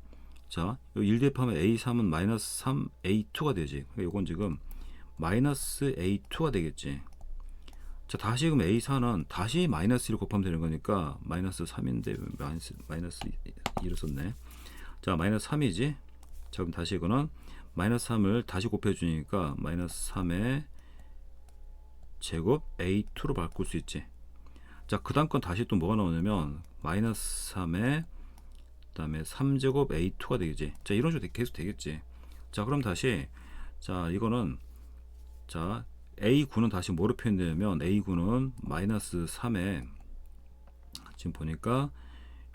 자 1 대입하면 A3은 마이너스 3A2가 되지. 그러니까 이건 지금 마이너스 A2가 되겠지. 자 다시 그럼 A4는 다시 마이너스 1을 곱하면 되는 거니까 마이너스 3인데 마이너스 1을 썼네. 자 마이너스 3이지. 자 그럼 다시 이거는 마이너스 3을 다시 곱해주니까 마이너스 3의 제곱 A2로 바꿀 수 있지. 자 그 다음 건 다시 또 뭐가 나오냐면 마이너스 3의 그 다음에 3제곱 A2가 되겠지. 자 이런 식으로 계속 되겠지. 자 그럼 다시 자 이거는 자 A9는 다시 뭐로 표현되냐면 A9는 마이너스 3에 지금 보니까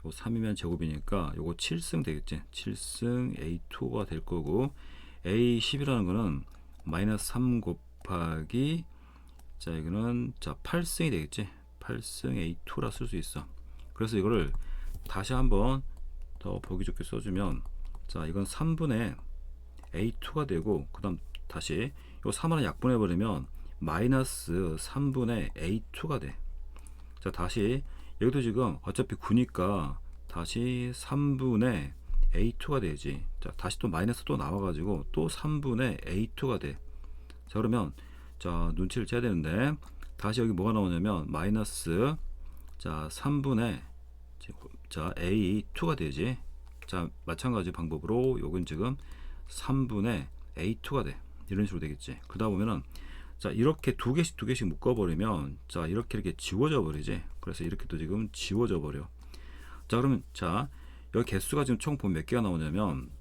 요 3이면 제곱이니까 요거 7승 되겠지. 7승 A2가 될 거고 A10이라는 거는 마이너스 3 곱하기 자 이거는 자 8승이 되겠지. 8승 A2라 쓸 수 있어. 그래서 이거를 다시 한번 더 보기 좋게 써주면 자 이건 3분의 A2가 되고 그 다음 다시 요 3을 약분해 버리면 마이너스 3분의 A2가 돼. 자 다시 여기도 지금 어차피 9니까 다시 3분의 A2가 되지. 자 다시 또 마이너스 또 나와가지고 또 3분의 A2가 돼. 자 그러면 자 눈치를 채야 되는데 다시 여기 뭐가 나오냐면 마이너스 자 3분의 자 A2가 되지. 자 마찬가지 방법으로 요건 지금 3분의 A2가 돼. 이런 식으로 되겠지. 그러다 보면은 자 이렇게 두 개씩 묶어버리면 자 이렇게 지워져 버리지. 그래서 이렇게 또 지금 지워져 버려. 자 그러면 자 여기 개수가 지금 총 보면 몇 개가 나오냐면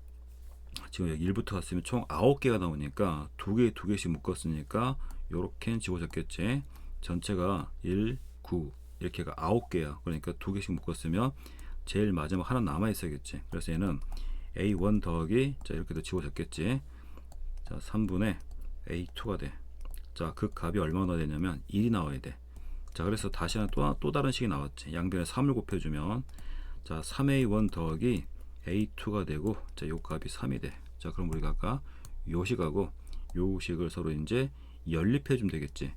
지금 여기 1부터 갔으면 총 9개가 나오니까 두 개씩 묶었으니까 요렇게 지워졌겠지. 전체가 1, 9 이렇게가 9개야. 그러니까 두 개씩 묶었으면 제일 마지막 하나 남아 있어야겠지. 그래서 얘는 A1 더하기 자 이렇게 도 지워졌겠지. 자 3분의 A2가 돼. 자 그 값이 얼마나 되냐면 1이 나와야 돼. 자 그래서 다시 하나 또 다른 식이 나왔지. 양변에 3을 곱해주면 자 3A1 더하기 A2가 되고 자 요 값이 3이 돼. 자 그럼 우리가 아까 요 식하고 요 식을 서로 이제 연립해 주면 되겠지.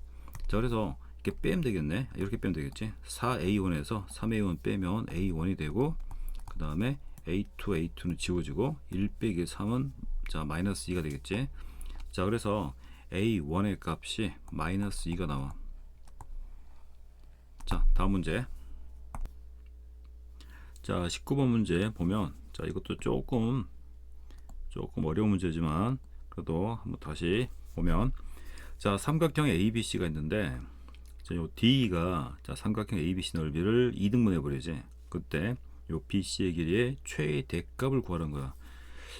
자 그래서 이렇게 빼면 되겠네. 이렇게 빼면 되겠지. 4A1에서 3A1 빼면 A1이 되고 그 다음에 A2는 지워지고 1 빼기 3은 자 마이너스 2가 되겠지. 자 그래서 A1의 값이 마이너스 2가 나와. 자 다음 문제. 자 19번 문제 보면 자 이것도 조금 어려운 문제지만 그래도 한번 다시 보면 자 삼각형 ABC가 있는데 자, 요 D가 자 삼각형 ABC 넓이를 2등분해 버리지. 그때 요 BC의 길이의 최대값을 구하는 거야.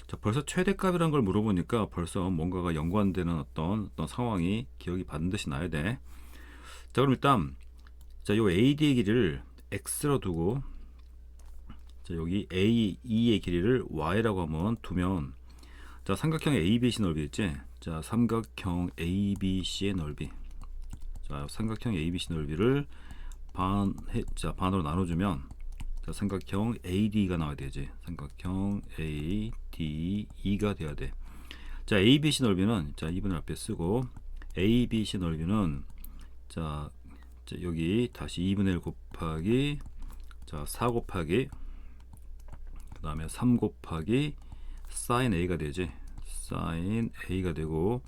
자 벌써 최대값이란 걸 물어보니까 벌써 뭔가가 연관되는 어떤 상황이 기억이 반드시 나야 돼. 자 그럼 일단 자 요 AD의 길이를 X로 두고 자 여기 AE의 길이를 Y라고 한번 두면 자 삼각형 ABC 넓이 있지. 자 삼각형 ABC의 넓이 자 삼각형 ABC 넓이를 반으로 나눠주면 자 삼각형 AD가 나와야 되지. 삼각형 ADE가 돼야 돼. 자 ABC 넓이는 자 2분의 앞에 쓰고 ABC 넓이는 자 여기 다시 2분의 1 곱하기 자 4 곱하기 그 다음에 3 곱하기 sin A가 되지. sin A가 되고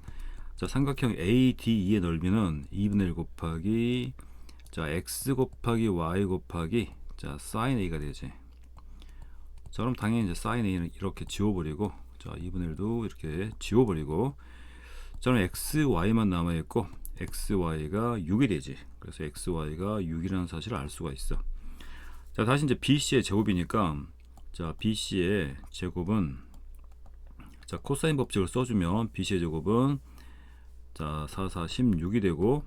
자 삼각형 ADE의 넓이는 2분의 1 곱하기 자 X 곱하기 Y 곱하기 자 sin A가 되지. 자 그럼 당연히 이제 sin A는 이렇게 지워버리고 자 2분의 1도 이렇게 지워버리고 저는 XY만 남아있고 XY가 6이 되지. 그래서 XY가 6이라는 사실을 알 수가 있어. 자 다시 이제 BC의 제곱이니까 자 BC의 제곱은 자 코사인 법칙을 써주면 BC의 제곱은 자 4, 4, 16이 되고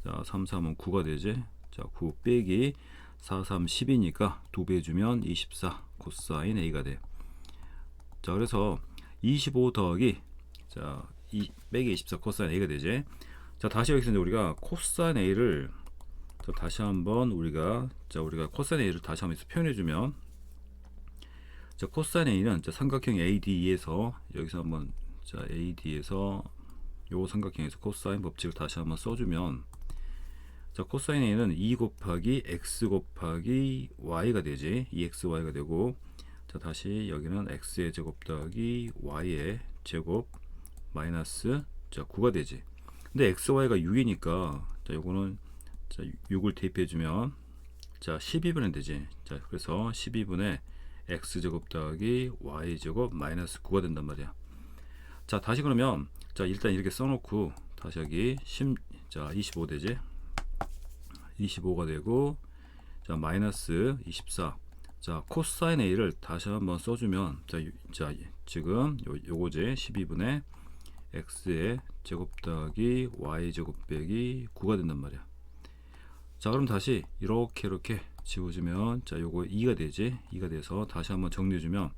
자 3, 3은 9가 되지. 자 9 빼기 4, 3, 10이니까 2배 주면 24 코사인 A가 돼. 자, 그래서 25 더하기 자, 2 빼기 24 코사인 A가 되지. 자, 다시 여기서 이제 우리가 코사인 A를 자, 다시 한번 우리가 코사인 A를 다시 한번 표현해 주면 자, 코사인 A는 자, 삼각형 AD에서 여기서 한번 자, AD에서 요 삼각형에서 코사인 법칙을 다시 한번 써주면 자, 코사인 A는 2 곱하기 x 곱하기 y가 되지. 2xy가 되고 자, 다시 여기는 x의 제곱 더하기 y의 제곱 마이너스 자, 9가 되지. 근데 xy가 6이니까 자, 요거는 자, 6을 대입해 주면 자, 12분의 되지. 자, 그래서 12분의 x제곱 더하기 y제곱 마이너스 9가 된단 말이야. 자, 다시 그러면 자, 일단 이렇게 써놓고 다시 여기 자, 25 되지. 25가 되고 자, 마이너스 24. 자, 코사인 A를 다시 한번 써주면 자, 지금 요거제 12분의 x의 제곱 더하기 y제곱 빼기 9가 된단 말이야. 자, 그럼 다시 이렇게 지워주면 자, 요거 2가 되지. 2가 돼서 다시 한번 정리해주면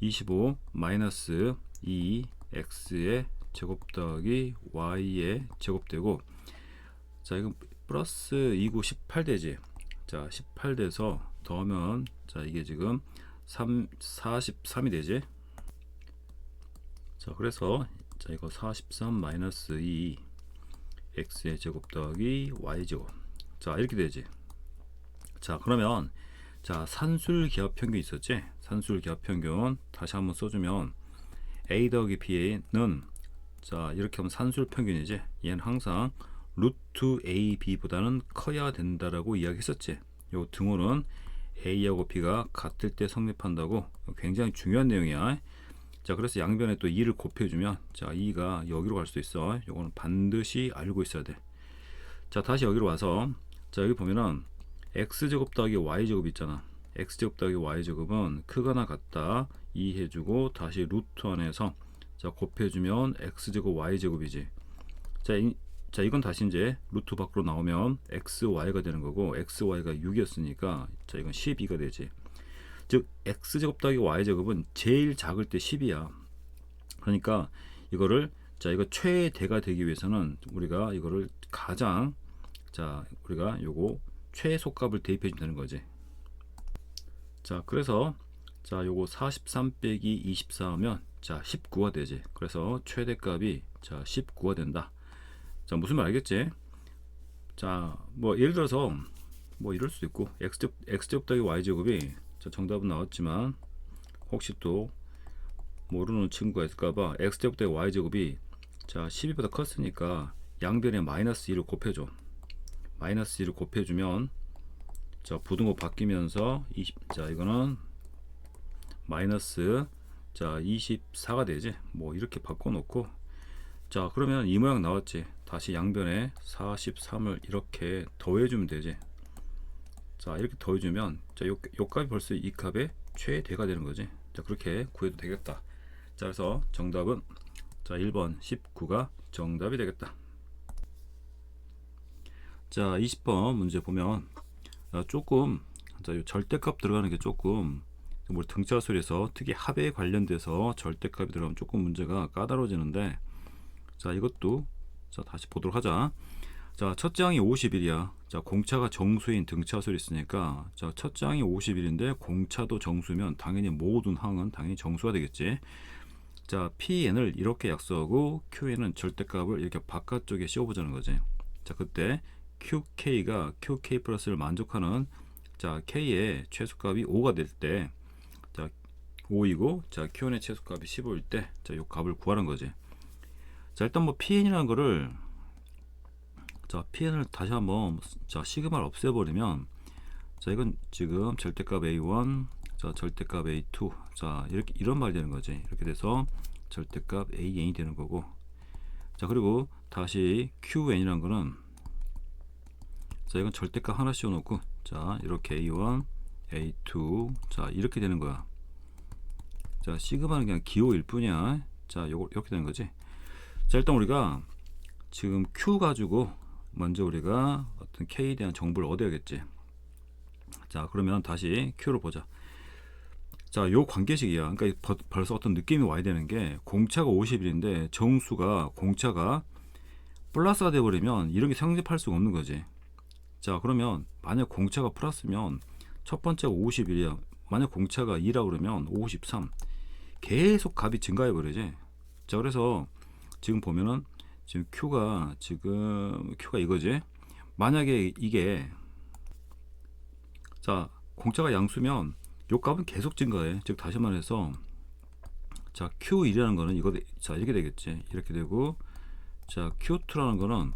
25 마이너스 2 x의 제곱 더하기 y의 제곱 되고 자, 이건 플러스 2구 18 되지. 자, 18 돼서 더하면 자, 이게 지금 43이 되지. 자, 그래서 자, 이거 43 마이너스 2 x의 제곱 더하기 y 제곱 자, 이렇게 되지. 자, 그러면 자, 산술 기하 평균 있었지. 산술 기하 평균 다시 한번 써주면 a 더하기 b는 자, 이렇게 하면 산술 평균이지. 얘는 항상 루트 a b보다는 커야 된다라고 이야기했었지. 요 등호는 a하고 b가 같을 때 성립한다고 굉장히 중요한 내용이야. 자, 그래서 양변에 또 2를 곱해주면 자, 2가 여기로 갈 수 있어. 요거는 반드시 알고 있어야 돼. 자, 다시 여기로 와서 자, 여기 보면은 x제곱 더하기 y제곱 있잖아. x제곱 더하기 y제곱은 크거나 같다 2 해주고 다시 루트 안에서 자, 곱해주면 x제곱 y제곱이지. 자, 이건 다시 이제 루트 밖으로 나오면 xy가 되는 거고 xy가 6이었으니까 자, 이건 12가 되지. 즉 x제곱 더하기 y제곱은 제일 작을 때 10이야. 그러니까 이거를 자, 이거 최대가 되기 위해서는 우리가 이거를 가장 자, 우리가 요거 최소값을 대입해 준다는 거지. 자, 그래서 자, 요거 43 빼기 24 하면 자, 19가 되지. 그래서 최대값이 자, 19가 된다. 자, 무슨 말 알겠지? 자, 뭐 예를 들어서 뭐 이럴 수도 있고 x제곱 더하기 y제곱이 자, 정답은 나왔지만 혹시 또 모르는 친구가 있을까봐 x제곱 더하기 y제곱이 자, 12보다 컸으니까 양변에 마이너스 2를 곱해줘. 마이너스 2를 곱해주면 자, 부등호 바뀌면서 20, 자, 이거는 마이너스 자, 24가 되지. 뭐 이렇게 바꿔놓고 자, 그러면 이 모양 나왔지. 다시 양변에 43을 이렇게 더해주면 되지. 자, 이렇게 더해주면 자, 요 값이 벌써 이 값의 최대가 되는 거지. 자, 그렇게 구해도 되겠다. 자, 그래서 정답은 자, 1번 19가 정답이 되겠다. 자, 20번 문제 보면 조금 자, 요 절대값 들어가는 게 조금 우리 등차수에서 특히 합에 관련돼서 절대값이 들어가면 조금 문제가 까다로워지는데 자, 이것도 자, 다시 보도록 하자. 자, 첫째 항이 51이야. 자, 공차가 정수인 등차수를 있으니까 자, 첫째 항이 51인데 공차도 정수면 당연히 모든 항은 당연히 정수가 되겠지. 자, PN을 이렇게 약수하고 QN은 절대값을 이렇게 바깥쪽에 씌워보자는 거지. 자, 그때 QK가 QK 플러스를 만족하는 자, K의 최소값이 5가 될 때 자, 5이고 자, QN의 최소값이 15일 때 자, 이 값을 구하는 거지. 자, 일단 뭐 PN이라는 거를 자, PN을 다시 한번 자, 시그마를 없애버리면 자, 이건 지금 절대값 A1 자, 절대값 A2 자, 이렇게 이런 말이 되는 거지. 이렇게 돼서 절대값 AN이 되는 거고 자, 그리고 다시 QN이라는 거는 자, 이건 절대값 하나 씌워놓고 자, 이렇게 A1 A2 자, 이렇게 되는 거야. 자, 시그마는 그냥 기호일 뿐이야. 자, 요거 이렇게 되는 거지. 자, 일단 우리가 지금 Q 가지고 먼저 우리가 어떤 K에 대한 정보를 얻어야겠지. 자, 그러면 다시 Q를 보자. 자, 요 관계식이야. 그러니까 벌써 어떤 느낌이 와야 되는 게 공차가 50일인데 정수가 공차가 플러스가 돼버리면 이런 게 성립할 수가 없는 거지. 자, 그러면 만약 공차가 플러스면 첫 번째가 51이야. 만약 공차가 2라 그러면 53. 계속 값이 증가해 버리지. 자, 그래서 지금 보면은 지금 Q가 이거지. 만약에 이게 자, 공차가 양수면 요 값은 계속 증가해. 즉 다시 말해서 자, Q1이라는 거는 이거 자, 이렇게 되겠지. 이렇게 되고 자, Q2라는 거는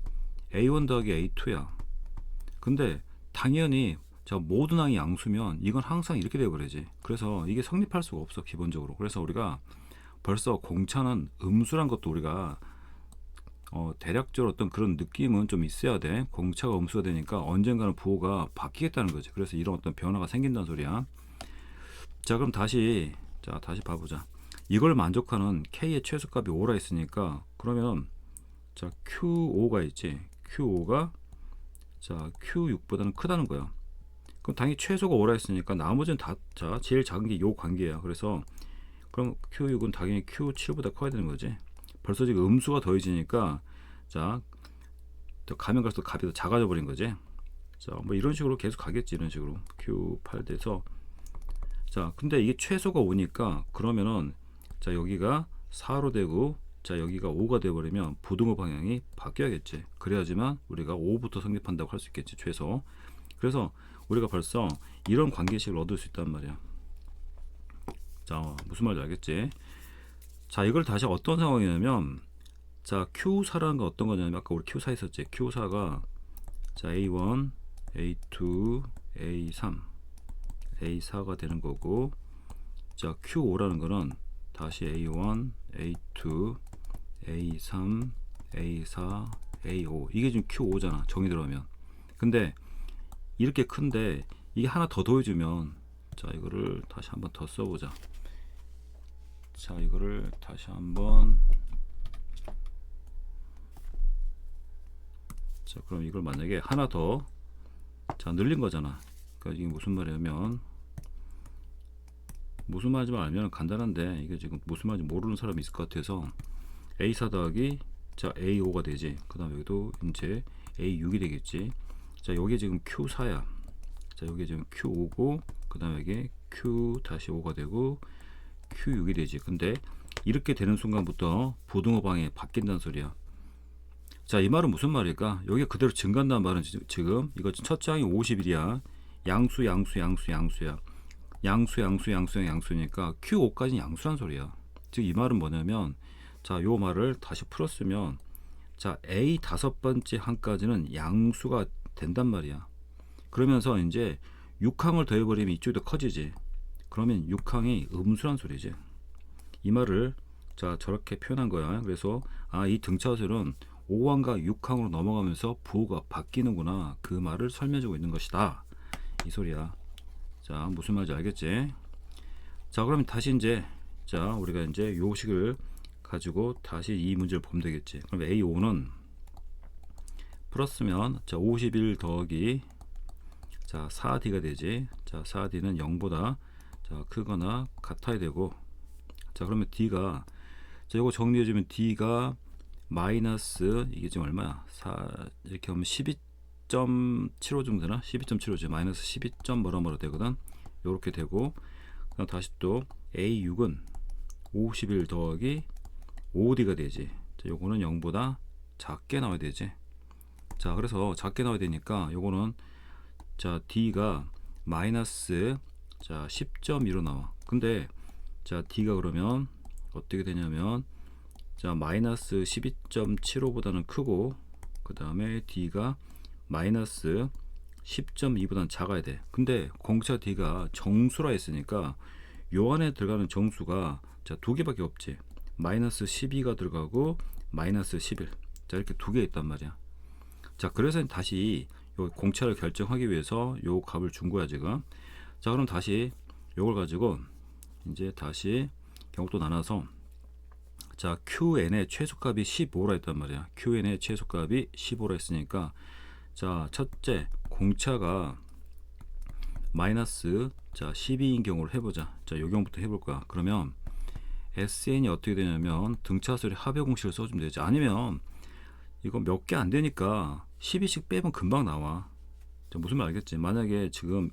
A1 더하기 A2야. 근데 당연히 자, 모든 항이 양수면 이건 항상 이렇게 되어버리지. 그래서 이게 성립할 수가 없어 기본적으로. 그래서 우리가 벌써 공차는 음수란 것도 우리가 대략적으로 어떤 그런 느낌은 좀 있어야 돼. 공차가 음수가 되니까 언젠가는 부호가 바뀌겠다는 거지. 그래서 이런 어떤 변화가 생긴다는 소리야. 자, 그럼 다시 봐보자. 이걸 만족하는 K의 최소값이 5라 있으니까 그러면 자, Q5가 있지. Q5가 자, Q6보다는 크다는 거야. 그럼 당연히 최소가 5라 했으니까 나머지는 다 자, 제일 작은 게 요 관계야. 그래서 그럼 Q6은 당연히 Q7보다 커야 되는 거지. 벌써 지금 음수가 더해지니까 자, 또 가면 갈수록 값이 더 작아져 버린 거지. 자, 뭐 이런 식으로 계속 가겠지. 이런 식으로 Q8 돼서 자, 근데 이게 최소가 5니까 그러면은 자, 여기가 4로 되고 자, 여기가 5가 되어 버리면 부등호 방향이 바뀌어야겠지. 그래야지만 우리가 5부터 성립한다고 할 수 있겠지. 최소. 그래서 우리가 벌써 이런 관계식을 얻을 수 있단 말이야. 자, 무슨 말인지 알겠지? 자, 이걸 다시 어떤 상황이냐면 자, Q4라는 건 어떤 거냐면 아까 우리 Q4 있었지. Q4가 자, A1, A2, A3, A4가 되는 거고 자, Q5라는 거는 다시 A1, A2, A3, A4, A5 이게 지금 Q5잖아. 정의 들어가면. 근데 이렇게 큰데 이게 하나 더 더해주면 자, 이거를 다시 한번 더 써보자. 자, 이거를 다시 한번 자, 그럼 이걸 만약에 하나 더 자, 늘린 거잖아. 그러니까 이게 무슨 말이냐면 무슨 말인지 알면 간단한데 이게 지금 무슨 말인지 모르는 사람이 있을 것 같아서 A4 더하기 자, A5가 되지. 그 다음에 여기도 이제 A6이 되겠지. 자, 여기 지금 Q4야. 자, 여기 지금 Q5고 그 다음에 여기 Q 다시 5가 되고 Q6이 되지. 근데 이렇게 되는 순간부터 부등호 방향이 바뀐다는 소리야. 자, 이 말은 무슨 말일까? 여기 그대로 증가한다는 말은 지금 이거 첫째 항이 50일이야. 양수야. 양수니까 Q5까지는 양수란 소리야. 즉 이 말은 뭐냐면 자, 요 말을 다시 풀었으면 자, A 다섯 번째 항까지는 양수가 된단 말이야. 그러면서 이제 6항을 더해버리면 이쪽이 더 커지지. 그러면 6항이 음수란 소리지. 이 말을 자, 저렇게 표현한 거야. 그래서 이 등차수는 5항과 6항으로 넘어가면서 부호가 바뀌는구나. 그 말을 설명해주고 있는 것이다. 이 소리야. 자, 무슨 말인지 알겠지? 자, 그럼 다시 이제 자, 우리가 이제 요 식을 가지고 다시 이 문제를 보면 되겠지. 그럼 A5는 풀었으면 자, 51 더하기 자, 4D가 되지. 자, 4D는 0보다 자, 크거나 같아야 되고 자, 그러면 D가 자, 이거 정리해 주면 D가 마이너스 이게 지금 얼마야? 4 이렇게 하면 12.75 정도 되나? 12.75죠. 마이너스 12. 뭐라 되거든. 요렇게 되고 그다음 다시 또 A6은 51 더하기 5D가 되지. 자, 요거는 0보다 작게 나와야 되지. 자, 그래서 작게 나와야 되니까 요거는 자, D가 마이너스 자, 10.2로 나와. 근데 자, D가 그러면 어떻게 되냐면 자, 마이너스 12.75보다는 크고 그 다음에 D가 마이너스 10.2보다는 작아야 돼. 근데 공차 D가 정수라 했으니까 요 안에 들어가는 정수가 자, 두 개밖에 없지. 마이너스 12가 들어가고 마이너스 11. 자, 이렇게 두 개 있단 말이야. 자, 그래서 다시 요 공차를 결정하기 위해서 요 값을 준 거야 지금. 자, 그럼 다시 요걸 가지고 이제 다시 경우 또 나눠서 자, QN의 최소값이 15라 했단 말이야. QN의 최소값이 15라 했으니까 자, 첫째 공차가 마이너스 자 12인 경우를 해보자. 자, 요 경우부터 해볼 거야. 그러면 SN이 어떻게 되냐면 등차수의 합의 공식을 써주면 되지. 아니면 이거 몇 개 안 되니까 12씩 빼면 금방 나와. 자, 무슨 말 알겠지? 만약에 지금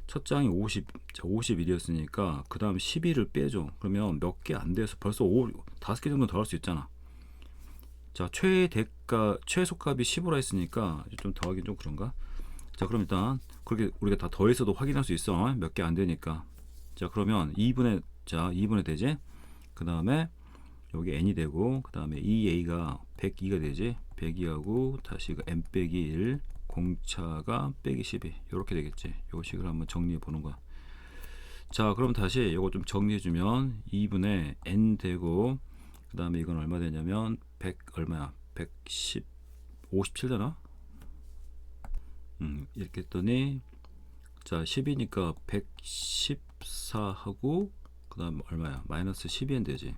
첫 장이 50, 자, 51이었으니까 그 다음 12를 빼줘. 그러면 몇 개 안 돼서 벌써 5개 정도 더 할 수 있잖아. 자, 최소값이 15라 했으니까 좀 더하기 좀 그런가? 자, 그럼 일단 그렇게 우리가 다 더해서도 확인할 수 있어. 몇 개 안 되니까. 자, 그러면 2분의 되지? 그 다음에 여기 n이 되고, 그 다음에 2a가 102가 되지? 102하고 다시 그 n 빼기 1 공차가 빼기 12 이렇게 되겠지. 요 식을 한번 정리해 보는 거야. 자, 그럼 다시 이거 좀 정리해 주면 2분의 n 되고, 그 다음에 이건 얼마 되냐면 100 얼마야? 110 57 되나? 이렇게 했더니 자 10이니까 114하고 그 다음 얼마야? 마이너스 12n 되지.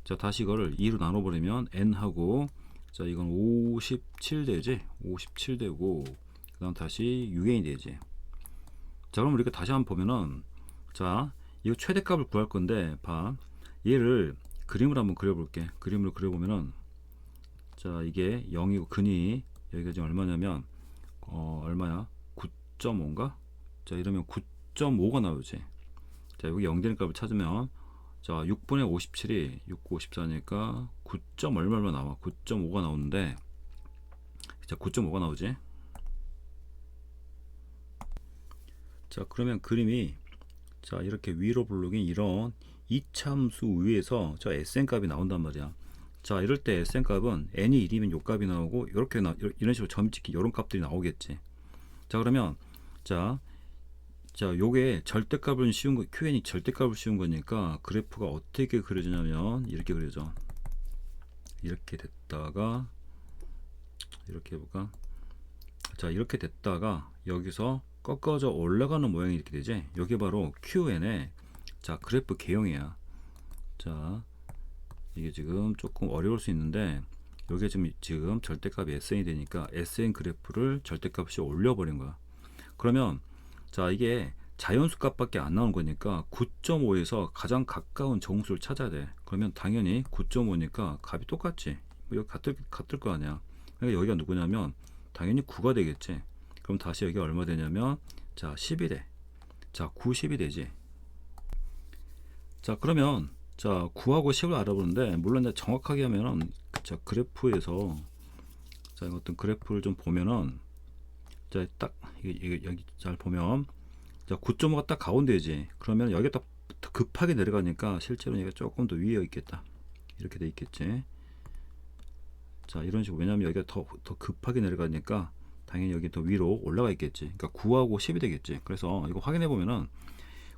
자, 다시 이거를 2로 나눠버리면 n하고, 자, 이건 57 되지. 57 되고, 그 다음 다시 6n이 되지. 자, 그럼 우리가 다시 한번 보면은, 자, 이거 최대값을 구할 건데, 봐. 얘를 그림을 한번 그려볼게. 그림을 그려보면은, 자, 이게 0이고 근이 여기가 지금 얼마냐면 얼마야? 9.5인가? 자, 이러면 9.5가 나오지. 자, 여기 0 되는 값을 찾으면, 자, 6분의 57이 6, 9, 54니까 9. 얼마 나와? 9.5가 나오는데, 자, 9.5가 나오지. 자, 그러면 그림이, 자, 이렇게 위로 블록인 이런 이참수 위에서 저 SN 값이 나온단 말이야. 자, 이럴 때 SN 값은 n이 1이면 요 값이 나오고, 이렇게 이런 식으로 점 찍기 이런 값들이 나오겠지. 자, 그러면 자, 요게 절대값을 씌운 거, QN이 절대값을 씌운 거니까 그래프가 어떻게 그려지냐면 이렇게 그려져. 이렇게 됐다가 이렇게 해볼까? 자, 이렇게 됐다가 여기서 꺾어져 올라가는 모양이 이렇게 되지. 여기 바로 QN의 자 그래프 개형이야. 자, 이게 지금 조금 어려울 수 있는데, 여기에 지금 절대값이 SN이 되니까 SN 그래프를 절대값이 올려버린 거야. 그러면 자, 이게 자연수 값밖에 안 나오는 거니까 9.5에서 가장 가까운 정수를 찾아야 돼. 그러면 당연히 9.5니까 값이 똑같지. 여기 같을 거 아니야. 그러니까 여기가 누구냐면 당연히 9가 되겠지. 그럼 다시 여기가 얼마 되냐면 자 10이 돼. 자 9, 10이 되지. 자, 그러면 자 9하고 10을 알아보는데, 물론 정확하게 하면은 자 그래프에서 자 어떤 그래프를 좀 보면은, 자 딱 이게 여기 잘 보면 자 9.5가 딱 가운데지. 그러면 여기가 딱 급하게 내려가니까 실제로 얘가 조금 더 위에 있겠다. 이렇게 돼 있겠지. 자, 이런 식으로. 왜냐면 여기가 더 급하게 내려가니까 당연히 여기 더 위로 올라가 있겠지. 그러니까 9하고 10이 되겠지. 그래서 이거 확인해 보면은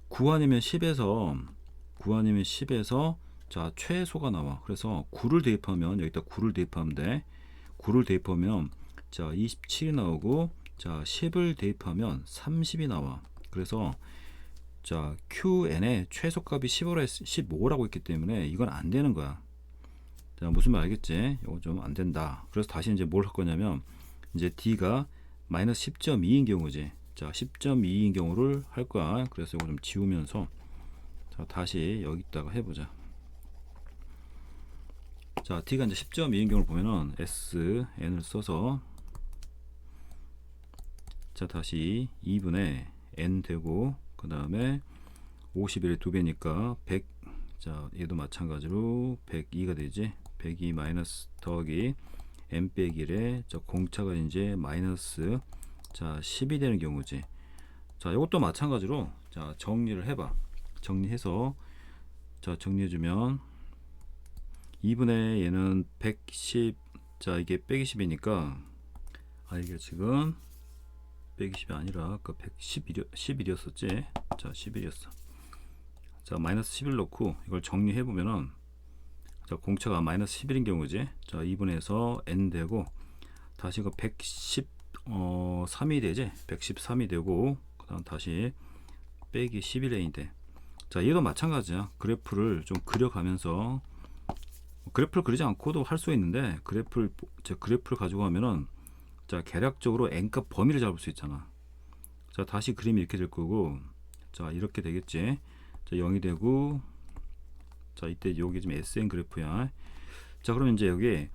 9 아니면 10에서 자 최소가 나와. 그래서 9를 대입하면 여기다 9를 대입하면 돼. 9를 대입하면 자 27이 나오고, 자 10을 대입하면 30이 나와. 그래서 자 QN의 최소값이 15라고 있기 때문에 이건 안 되는 거야. 자, 무슨 말 알겠지? 이거 좀 안 된다. 그래서 다시 이제 뭘 할 거냐면, 이제 D가 마이너스 10.2인 경우지. 자 10.2인 경우를 할 거야. 그래서 이거 좀 지우면서 자 다시 여기다가 해보자. 자 D가 이제 10.2인 경우를 보면은 SN을 써서 자 다시 2분의 N 되고, 그 다음에 51의 2배니까 100. 자 얘도 마찬가지로 102가 되지. 102 마이너스 더하기 N 빼기 1에 저 공차가 이제 마이너스 자 10이 되는 경우지. 자 이것도 마찬가지로 자 정리를 해봐. 정리해서 자 정리해주면 2분의 얘는 110. 자 이게 빼기 10이니까 이게 지금 빼기 10이 아니라 아까 11이었었지. 자 11이었어. 자 마이너스 11 넣고 이걸 정리해 보면은 자 공차가 마이너스 11인 경우지. 자 2분에서 n 되고, 다시 이거 113이 되지. 113이 되고, 그 다음 다시 빼기 11n이 돼. 자 얘도 마찬가지야. 그래프를 좀 그려가면서, 그래프를 그리지 않고도 할 수 있는데, 그래프를 가지고 하면은 자 계략적으로 n값 범위를 잡을 수 있잖아. 자 다시 그림이 이렇게 될 거고, 자 이렇게 되겠지. 자 0이 되고, 자 이때 여기 지금 SN 그래프야. 자 그러면 이제 여기,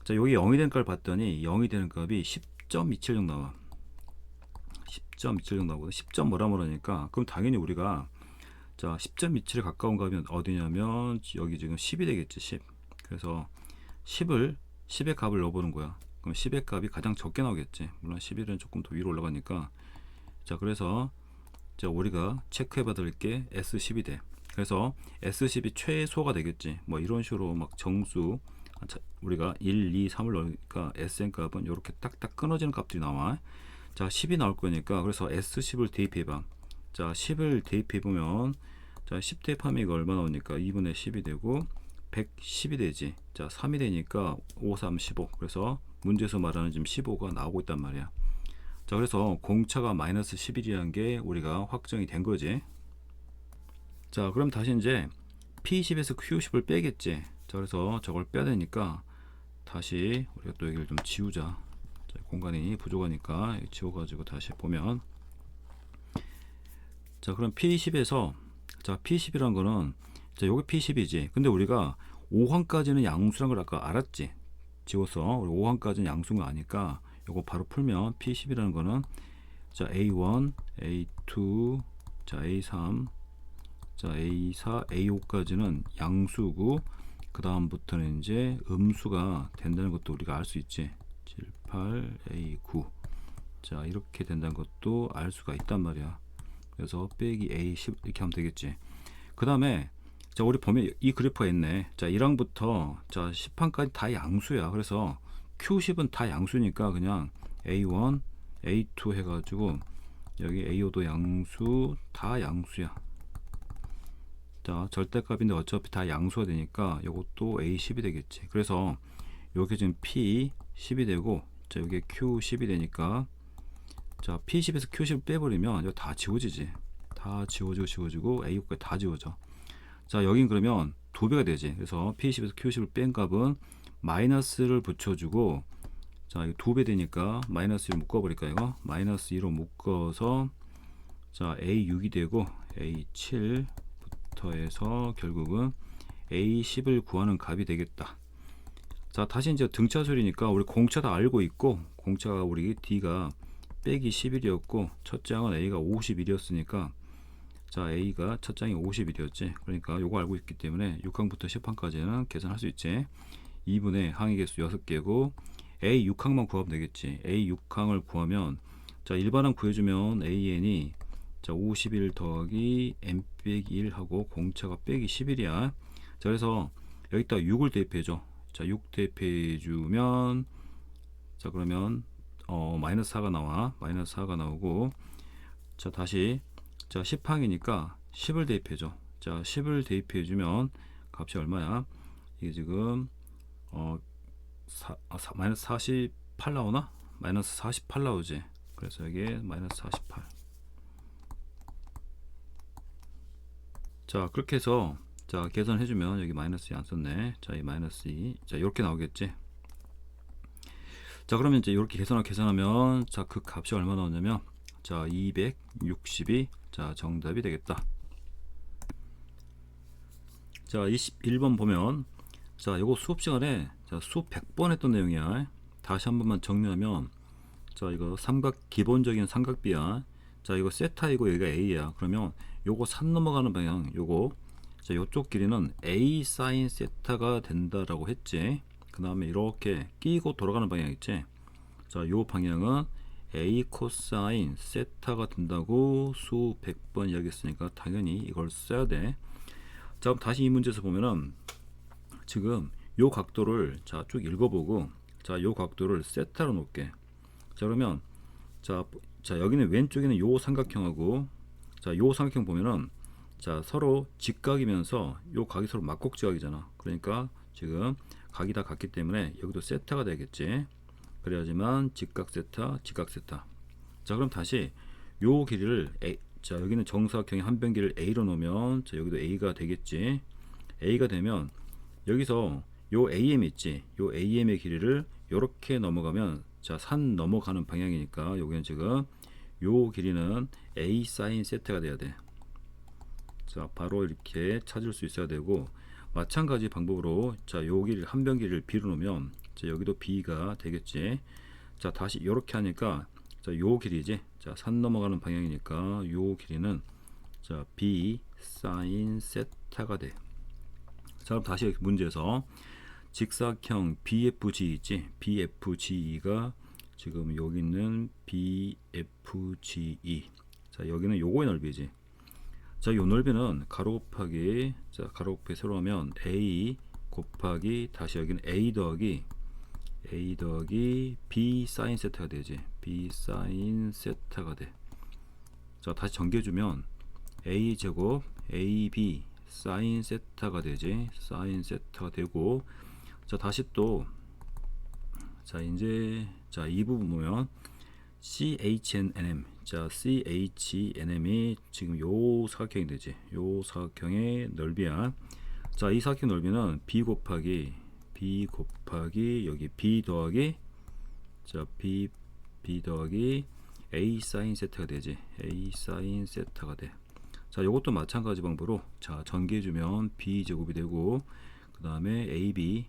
자 여기 0이 되는 값을 봤더니 0이 되는 값이 10.27 정도 나와. 10.27 정도 나오거든. 10점 뭐라니까, 그럼 당연히 우리가 자 10.27에 가까운 값이 어디냐면 여기 지금 10이 되겠지. 10. 그래서 10의 값을 넣어보는 거야. 그럼 10의 값이 가장 적게 나오겠지. 물론 11은 조금 더 위로 올라가니까. 자 그래서 자 우리가 체크해 받을 게 S10이 돼. 그래서 S10이 최소가 되겠지. 뭐 이런 식으로 막 정수, 우리가 1, 2, 3을 넣으니까 SN 값은 이렇게 딱딱 끊어지는 값들이 나와. 자 10이 나올 거니까, 그래서 S10을 대입해 봐. 자 10을 대입해 보면, 자 10 대입하면 이거 얼마 나오니까 2분의 10이 되고 110이 되지. 자 3이 되니까 5, 3, 15. 그래서 문제에서 말하는 지금 15가 나오고 있단 말이야. 자 그래서 공차가 마이너스 11이라는 게 우리가 확정이 된 거지. 자 그럼 다시 이제 P10에서 Q10을 빼겠지. 자 그래서 저걸 빼야 되니까 다시 우리가 또 여기를 좀 지우자. 자, 공간이 부족하니까 지워가지고 다시 보면, 자 그럼 P10에서, 자 P10이란 거는, 자 요게 P10이지. 근데 우리가 5항까지는 양수란 걸 아까 알았지. 지워서 우리 5항까지는 양수가 아니까 요거 바로 풀면 P10이라는 거는, 자 A1, A2, 자 A3, 자 A4, A5까지는 양수고, 그 다음부터는 이제 음수가 된다는 것도 우리가 알 수 있지. 7, 8, A9. 자 이렇게 된다는 것도 알 수가 있단 말이야. 그래서 빼기 A10 이렇게 하면 되겠지. 그 다음에 자 우리 보면 이 그래프가 있네. 자 1항부터 자 10항까지 다 양수야. 그래서 Q10은 다 양수니까 그냥 A1, A2 해가지고 여기 A5도 양수, 다 양수야. 자 절대값인데 어차피 다 양수가 되니까 이것도 A10이 되겠지. 그래서 여기 지금 P10이 되고, 자 여기 Q10이 되니까, 자 P10에서 Q10을 빼버리면 이거 다 지워지지. 다 지워지고 A6까지 다 지워져. 자 여긴 그러면 2배가 되지. 그래서 P10에서 Q10을 뺀 값은 마이너스를 붙여주고, 자 이거 2배 되니까 마이너스 1 묶어버릴까. 이거 마이너스 2로 묶어서 자 A6이 되고, A7부터 해서 결국은 A10을 구하는 값이 되겠다. 자 다시 이제 등차수리니까 우리 공차 다 알고 있고, 공차가 우리 D가 빼기 11이었고 첫 장은 A가 51이었으니까, 자 A가 첫 장이 51이었지. 그러니까 요거 알고 있기 때문에 6항부터 10항까지는 계산할 수 있지. 2분의 항의 개수 6개고 A 6항만 구하면 되겠지. A 6항을 구하면, 자 일반항 구해주면 AN이 자 51 더하기 N 빼기 1 하고 공차가 빼기 11이야. 자 그래서 여기다 6을 대입해줘. 자 6 대입해주면, 자 그러면 마이너스 4가 나와. 마이너스 4가 나오고, 자 다시 자 10항이니까 10을 대입해줘. 자 10을 대입해주면 값이 얼마야? 이게 지금 마이너스 48 나오나? 마이너스 48 나오지. 그래서 이게 마이너스 48. 자 그렇게 해서 자 계산해주면 여기 마이너스 2 안 썼네. 자 이 마이너스 2, 자 이렇게 나오겠지. 자 그러면 이제 이렇게 계산하면 자 그 값이 얼마 나오냐면, 자 260이 자 정답이 되겠다. 자 21번 보면, 자 요거 수업 시간에 자 수업 100번 했던 내용이야. 다시 한 번만 정리하면, 자 이거 삼각, 기본적인 삼각비야. 자 이거 세타이고 여기가 A야. 그러면 요거 산 넘어가는 방향, 요거 자 요쪽 길이는 A 사인 세타가 된다라고 했지. 그 다음에 이렇게 끼고 돌아가는 방향 있지. 자 요 방향은 A 코사인 세타가 된다고 수 100번 이야기했으니까 당연히 이걸 써야 돼. 자 그럼 다시 이 문제에서 보면은, 지금 요 각도를 자 쭉 읽어보고, 자 요 각도를 세타로 놓을게. 자 그러면 자 여기는 왼쪽에는 요 삼각형하고, 자 요 삼각형 보면은 자 서로 직각이면서 요 각이 서로 막곡지각이잖아. 그러니까 지금 각이 다 같기 때문에 여기도 세타가 되겠지. 그래야지만 직각 세타, 직각 세타. 자 그럼 다시 요 길이를 자 여기는 정사각형의 한 변 길이를 A로 놓으면, 자 여기도 A가 되겠지. A가 되면 여기서 요 AM 있지. 요 AM의 길이를 요렇게 넘어가면, 자 산 넘어가는 방향이니까 여기는 지금 요 길이는 A 사인 세타가 돼야 돼. 자, 바로 이렇게 찾을 수 있어야 되고, 마찬가지 방법으로 자, 요 길이 한 변 길이를 B로 놓으면 자, 여기도 B가 되겠지. 자, 다시 이렇게 하니까 자, 요 길이지. 자, 산 넘어가는 방향이니까 요 길이는 자, B 사인 세타가 돼. 자, 그럼 다시 문제에서 직사각형 BFG 있지. BFG가 지금 여기 있는 BFGE. 자, 여기는 요거의 넓이지. 자, 요 넓이는 가로 곱하기 자, 가로 곱하기 세로 하면 A 곱하기 다시 여기는 A 더하기 B 사인 세타가 되지. B 사인 세타가 돼. 자, 다시 정리해주면 A 제곱 AB 사인 세타가 되지. 사인 세타가 되고, 자, 다시 또 자, 이제 자, 이 부분 보면 CHNM. 자, CHNM이 지금 요 사각형이 되지. 요 사각형의 넓이야. 자, 이 사각형 넓이는 B 곱하기 여기 B 더하기 자, B 더하기 A 사인 세타가 되지. A 사인 세타가 돼. 자, 요것도 마찬가지 방법으로 자, 전개해 주면 B 제곱이 되고, 그 다음에 AB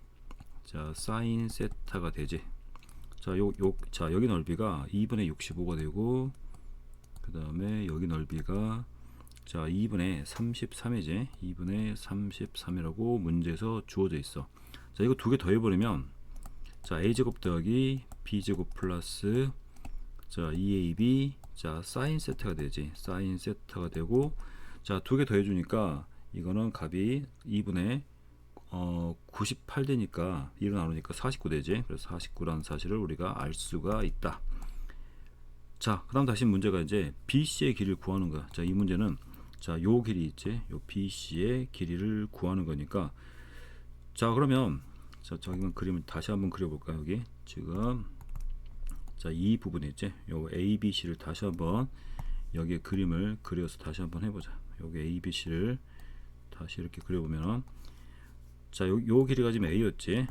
자, 사인 세타가 되지. 자, 자, 여기 넓이가 2분의 65가 되고, 그 다음에 여기 넓이가 자, 2분의 33이지. 2분의 33이라고 문제에서 주어져 있어. 자, 이거 두 개 더해버리면 자, A제곱 더하기 B제곱 플러스 자, 2AB 자, 사인 세타가 되지. 사인 세타가 되고, 자, 두 개 더해주니까 이거는 값이 2분의 98 되니까 1로 나누니까 49 되지. 그래서 49라는 사실을 우리가 알 수가 있다. 자, 그 다음 다시 문제가 이제 BC의 길이를 구하는 거야. 자, 이 문제는 자, 요 길이 있지. 요 BC의 길이를 구하는 거니까, 자, 그러면 자, 저기만 그림을 다시 한번 그려볼까. 여기 지금 자, 이 부분 있지. 요 ABC를 다시 한번 여기에 그림을 그려서 다시 한번 해보자. 여기 ABC를 다시 이렇게 그려보면 자, 요 길이가 지금 A였지.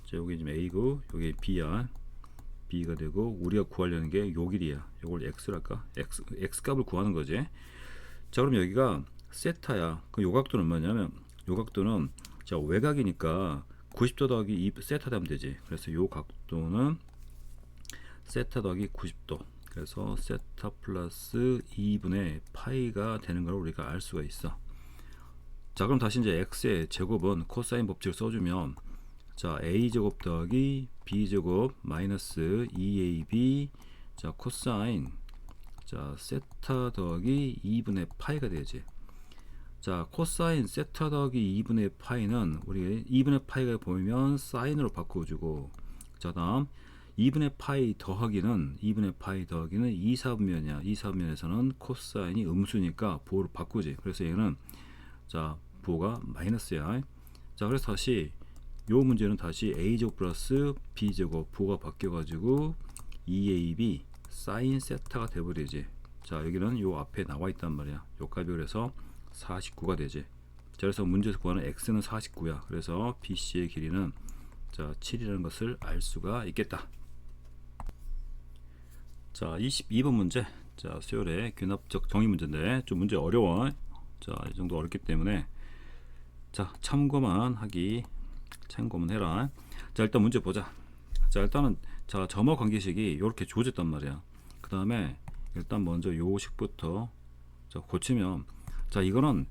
자, 여기 지금 A고 여기 B야. B가 되고, 우리가 구하려는 게 요 길이야. 요걸 X랄까? X 값을 구하는 거지. 자, 그럼 여기가 세타야. 그럼 요 각도는 뭐냐면 요 각도는 자, 외곽이니까 90도 더하기 2 세타 되면 되지. 그래서 요 각도는 세타 더하기 90도. 그래서 세타 플러스 2분의 파이가 되는 걸 우리가 알 수가 있어. 자, 그럼 다시 이제 x의 제곱은 코사인 법칙을 써주면 자, a제곱 더하기 b제곱 마이너스 2ab 자, 코사인 자, 세타 더하기 2분의 파이가 되지. 자, 코사인 세타 더하기 2분의 파이는 우리 2분의 파이가 보이면 사인으로 바꿔주고, 자, 다음 2분의 파이 더하기는 2, 4분면이야. 2, 4분면에서는 코사인이 음수니까 부호를 바꾸지. 그래서 얘는 자, 부호가 마이너스야. 자, 그래서 다시 요 문제는 다시 a제곱 플러스 b제곱 부호가 바뀌어가지고 2ab 사인 세타가 돼버리지. 자, 여기는 요 앞에 나와 있단 말이야. 요 값이 그래서 49가 되지. 자, 그래서 문제에서 구하는 x는 49야. 그래서 BC의 길이는 자, 7이라는 것을 알 수가 있겠다. 자, 22번 문제. 자, 수열의 귀납적 정의 문제인데 좀 문제 어려워. 자, 이 정도 어렵기 때문에 자, 참고만 해라. 자, 일단 문제 보자. 자, 일단은 자, 점화 관계식이 이렇게 주어졌단 말이야. 그 다음에 일단 먼저 요 식부터 자, 고치면 자, 이거는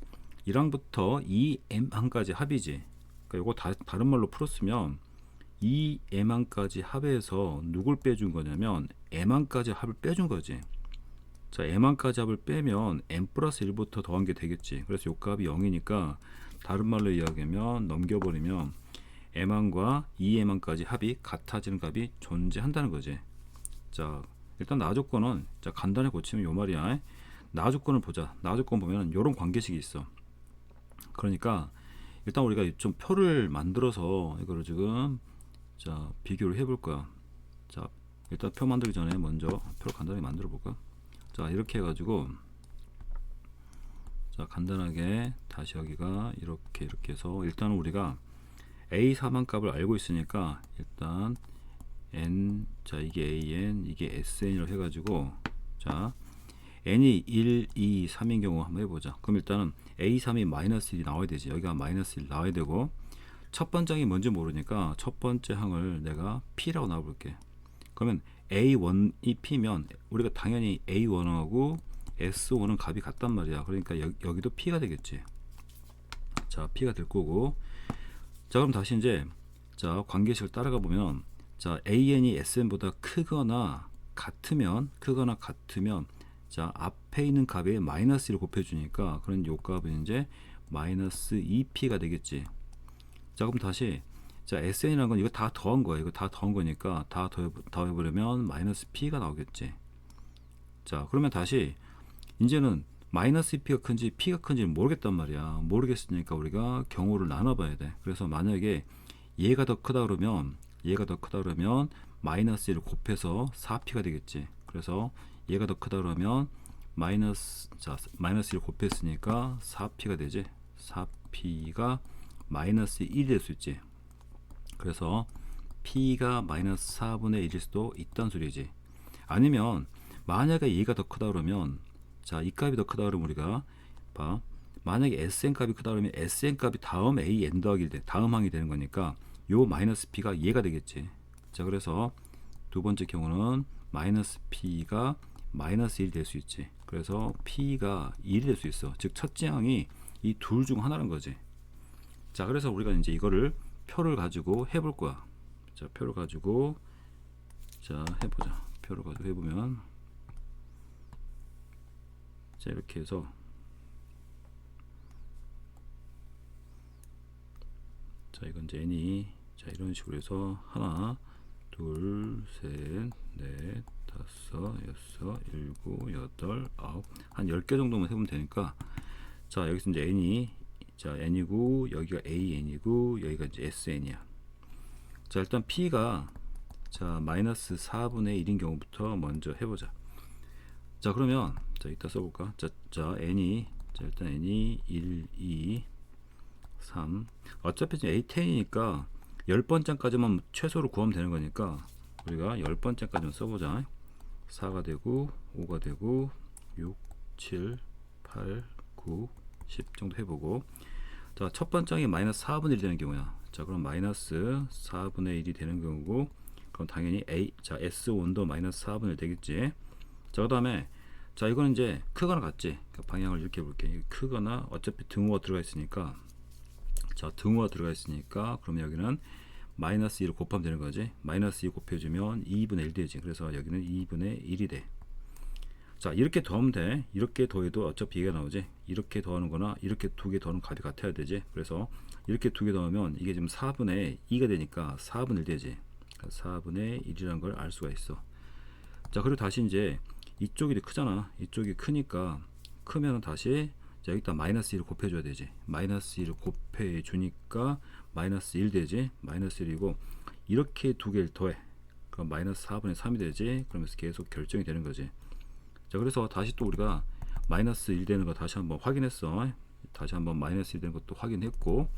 1항부터 2m항까지 합이지. 그러니까 요거 다른 말로 풀었으면 2m항까지 합해서 누굴 빼준 거냐면 m항까지 합을 빼준 거지. 자, m항까지 합을 빼면 m 플러스 1부터 더한 게 되겠지. 그래서 요 값이 0이니까 다른 말로 이야기하면 넘겨버리면 m항과 2m항까지 합이 같아지는 값이 존재한다는 거지. 자, 일단 나 조건은 자, 간단히 고치면 요 말이야. 나 조건을 보자. 나 조건 보면 요런 관계식이 있어. 그러니까 일단 우리가 좀 표를 만들어서 이거를 지금 자, 비교를 해볼 거야. 자, 일단 표 만들기 전에 먼저 표를 간단히 만들어 볼까. 자, 이렇게 해가지고 자, 간단하게 다시 여기가 이렇게 해서 일단은 우리가 a 4만 값을 알고 있으니까 일단 n 자, 이게 an 이게 sn이라고 해가지고 자, n이 1, 2, 3인 경우 한번 해보자. 그럼 일단은 a3이 마이너스 1이 나와야 되지. 여기가 마이너스 1 나와야 되고, 첫 번째 항이 뭔지 모르니까 첫 번째 항을 내가 p라고 놔볼게. 그러면 a1이 p면 우리가 당연히 a1하고 s1은 값이 같단 말이야. 그러니까 여기도 p가 되겠지. 자, p가 될 거고, 자, 그럼 다시 이제 자, 관계식을 따라가 보면, 자, an이 sn보다 크거나 같으면 자, 앞에 있는 값에 마이너스 1을 곱해주니까 그런 요 값은 이제 마이너스 2p가 되겠지. 자, 그럼 다시 자, sn이라는 건 이거 다 더한 거야. 이거 다 더한 거니까 다 더해보려면 마이너스 p가 나오겠지. 자, 그러면 다시 이제는 마이너스 p가 큰지 p가 큰지는 모르겠단 말이야. 모르겠으니까 우리가 경우를 나눠봐야 돼. 그래서 만약에 얘가 더 크다 그러면 마이너스 1을 곱해서 4p가 되겠지. 그래서 얘가 더 크다 그러면 마이너스 1을 곱했으니까 4p가 되지. 4p가 마이너스 1이 될 수 있지. 그래서 p가 마이너스 4분의 1일 수도 있다는 소리지. 아니면 만약에 얘가 더 크다 그러면, 자, 이 값이 더 크다 그러면 우리가 봐, 만약에 sn 값이 크다 그러면 sn 값이 다음 an 더하기 1 돼. 다음 항이 되는 거니까 요 마이너스 p가 얘가 되겠지. 자, 그래서 두 번째 경우는 마이너스 p가 마이너스 1이 될 수 있지. 그래서 p가 1이 될 수 있어. 즉 첫째 항이 이 둘 중 하나라는 거지. 자, 그래서 우리가 이제 이거를 표를 가지고 해볼 거야. 자, 표를 가지고 자, 해보자. 표를 가지고 해보면, 자, 이렇게 해서 자, 이건 이제 n이 자, 이런 식으로 해서 하나, 둘, 셋, 넷, 다섯, 여섯, 일곱, 여덟, 아홉, 한 10개 정도만 해보면 되니까, 자, 여기서 이제 n이 자, n이고 여기가 an이고 여기가 이제 sn이야. 자, 일단 p가 자, 마이너스 4분의 1인 경우부터 먼저 해보자. 자, 그러면 자, 이따 써볼까? 자, n이 자, 일단 n이 1, 2, 3. 어차피 지금 a10이니까 10번째까지만 최소로 구하면 되는 거니까 우리가 10번째까지만 써보자. 4가 되고 5가 되고 6, 7, 8, 9, 10 정도 해보고, 자, 첫 번째 항이 마이너스 4분의 1이 되는 경우야. 자, 그럼 마이너스 4분의 1이 되는 경우고, 그럼 당연히 자, S1도 마이너스 4분의 1 되겠지. 자, 그 다음에 자, 이거는 이제 크거나 같지. 그러니까 방향을 이렇게 볼게. 크거나, 어차피 등호가 들어가 있으니까, 자, 등호가 들어가 있으니까 그러면 여기는 마이너스 1을 곱하면 되는 거지. 마이너스 2 곱해주면 2분의 1 되지. 그래서 여기는 2분의 1이 돼. 자, 이렇게 더하면 돼. 이렇게 더해도 어차피 얘가 나오지. 이렇게 더하는 거나 이렇게 두 개 더하는 값이 같아야 되지. 그래서 이렇게 두 개 더하면 이게 지금 4분의 2가 되니까 4분의 1 되지. 4분의 1이라는 걸 알 수가 있어. 자, 그리고 다시 이제 이쪽이 크잖아. 이쪽이 크니까, 크면 다시 자, 여기다 마이너스 1을 곱해줘야 되지. 마이너스 1을 곱해주니까 마이너스 1 되지. 마이너스 1이고 이렇게 두 개를 더해. 그럼 마이너스 4분의 3이 되지. 그러면서 계속 결정이 되는 거지. 자, 그래서 다시 또 우리가 마이너스 1 되는 거 다시 한번 확인했어. 다시 한번 마이너스 1 되는 것도 확인했고,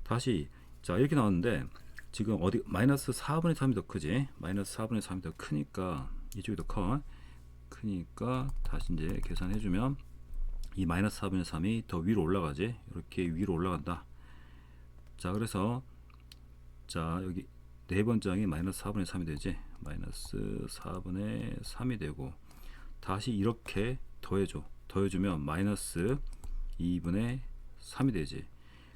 다시 자, 이렇게 나왔는데 지금 어디 마이너스 4분의 3이 더 크지. 마이너스 4분의 3이 더 크니까 이쪽이 더 크니까 다시 이제 계산해주면 이 마이너스 4분의 3이 더 위로 올라가지. 이렇게 위로 올라간다. 자, 그래서 자, 여기 네 번째 항이 마이너스 4분의 3이 되지. 마이너스 4분의 3이 되고, 다시 이렇게 더해주면 마이너스 2분의 3이 되지.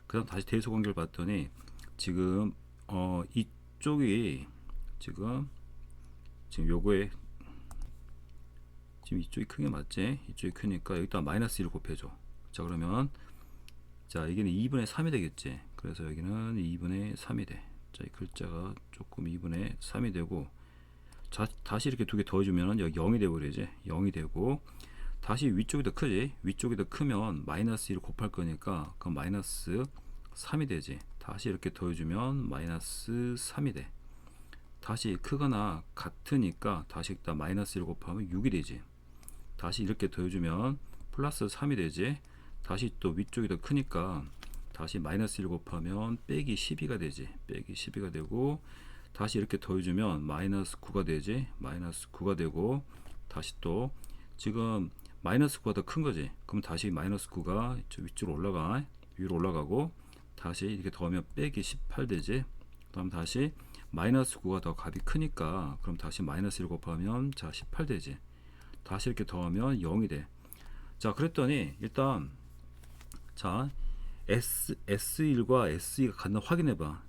그 다음 다시 대소 관계를 봤더니 지금 이쪽이 지금 요거에 지금 이쪽이 큰 게 맞지? 이쪽이 크니까 여기다 마이너스 1을 곱해줘. 자, 그러면 자, 여기는 2분의 3이 되겠지. 그래서 여기는 2분의 3이 돼. 자, 이 글자가 조금 2분의 3이 되고, 자, 다시 이렇게 두 개 더해주면 여기 0이 되버리지. 0이 되고, 다시 위쪽이 더 크지. 위쪽이 더 크면 마이너스 1을 곱할 거니까 그럼 마이너스 3이 되지. 다시 이렇게 더해주면 마이너스 3이 돼. 다시 크거나 같으니까 다시 일단 마이너스 1을 곱하면 6이 되지. 다시 이렇게 더해주면 플러스 3이 되지. 다시 또 위쪽이 더 크니까 다시 마이너스 1 곱하면 빼기 12가 되지. 빼기 12가 되고, 다시 이렇게 더해주면 마이너스 9가 되지. 마이너스 9가 되고, 다시 또 지금 마이너스 9가 더 큰 거지. 그럼 다시 마이너스 9가 위쪽으로 올라가, 위로 올라가고, 다시 이렇게 더하면 빼기 18 되지. 그 다음 다시 마이너스 9가 더 값이 크니까, 그럼 다시 마이너스 1 곱하면 자 18 되지. 다시 이렇게 더하면 0이 돼. 자, 그랬더니 일단 자 S1과 S2가 같나 확인해봐.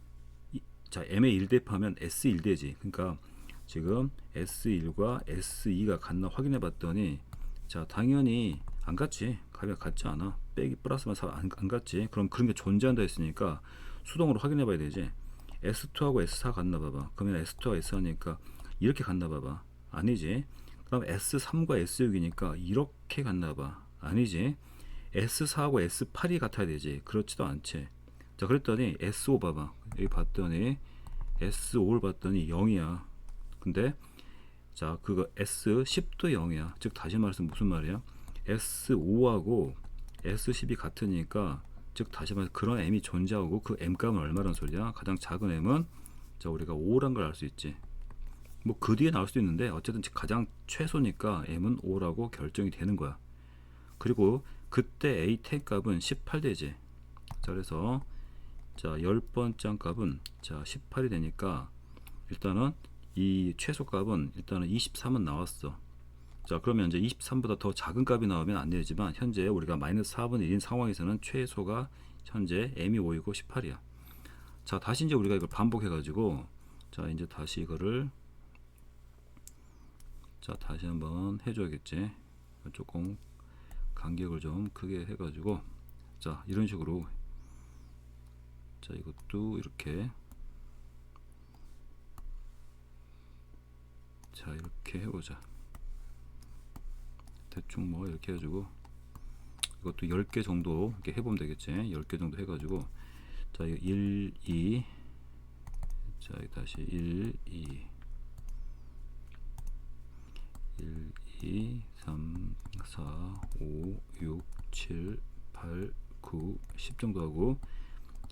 자, M의 1 대입하면 S1 되지. 그러니까 지금 S1과 S2가 같나 확인해 봤더니, 자, 당연히 안 같지. 값이 같지 않아. 빼기 플러스만 안 같지. 그럼 그런 게 존재한다 했으니까 수동으로 확인해 봐야 되지. S2하고 S4 같나 봐봐. 그러면 S2와 S4니까 이렇게 같나 봐봐. 아니지. 그럼 S3과 S6이니까 이렇게 같나 봐. 아니지. S4하고 S8이 같아야 되지. 그렇지도 않지. 자, 그랬더니 S5 봐봐. 여기 봤더니 S5를 봤더니 0이야. 근데 자, 그거 S10도 0이야. 즉 다시 말해서 무슨 말이야? S5하고 S10이 같으니까, 즉 다시 말해서 그런 M이 존재하고, 그 M 값은 얼마란 소리야? 가장 작은 M은 자, 우리가 5란 걸 알 수 있지. 뭐 그 뒤에 나올 수도 있는데 어쨌든 가장 최소니까 M은 5라고 결정이 되는 거야. 그리고 그때 A10 값은 18 되지. 자, 그래서 자, 10번째 값은 자 18이 되니까 일단은 이 최소 값은 일단은 23은 나왔어. 자, 그러면 이제 23보다 더 작은 값이 나오면 안 되지만, 현재 우리가 마이너스 4분의 1인 상황에서는 최소가 현재 M이 5이고 18이야. 자, 다시 이제 우리가 이걸 반복해 가지고, 자, 이제 다시 이거를 자 다시 한번 해줘야겠지. 조금 간격을 좀 크게 해가지고, 자, 이런 식으로, 자, 이것도 이렇게, 자, 이렇게 해보자. 대충 뭐 이렇게 해가지고 이것도 10개 정도 이렇게 해보면 되겠지. 10개 정도 해가지고, 자, 이거 1, 2, 자, 다시 1, 2, 1, 2, 3, 4, 5, 6, 7, 8, 9, 10 정도 하고,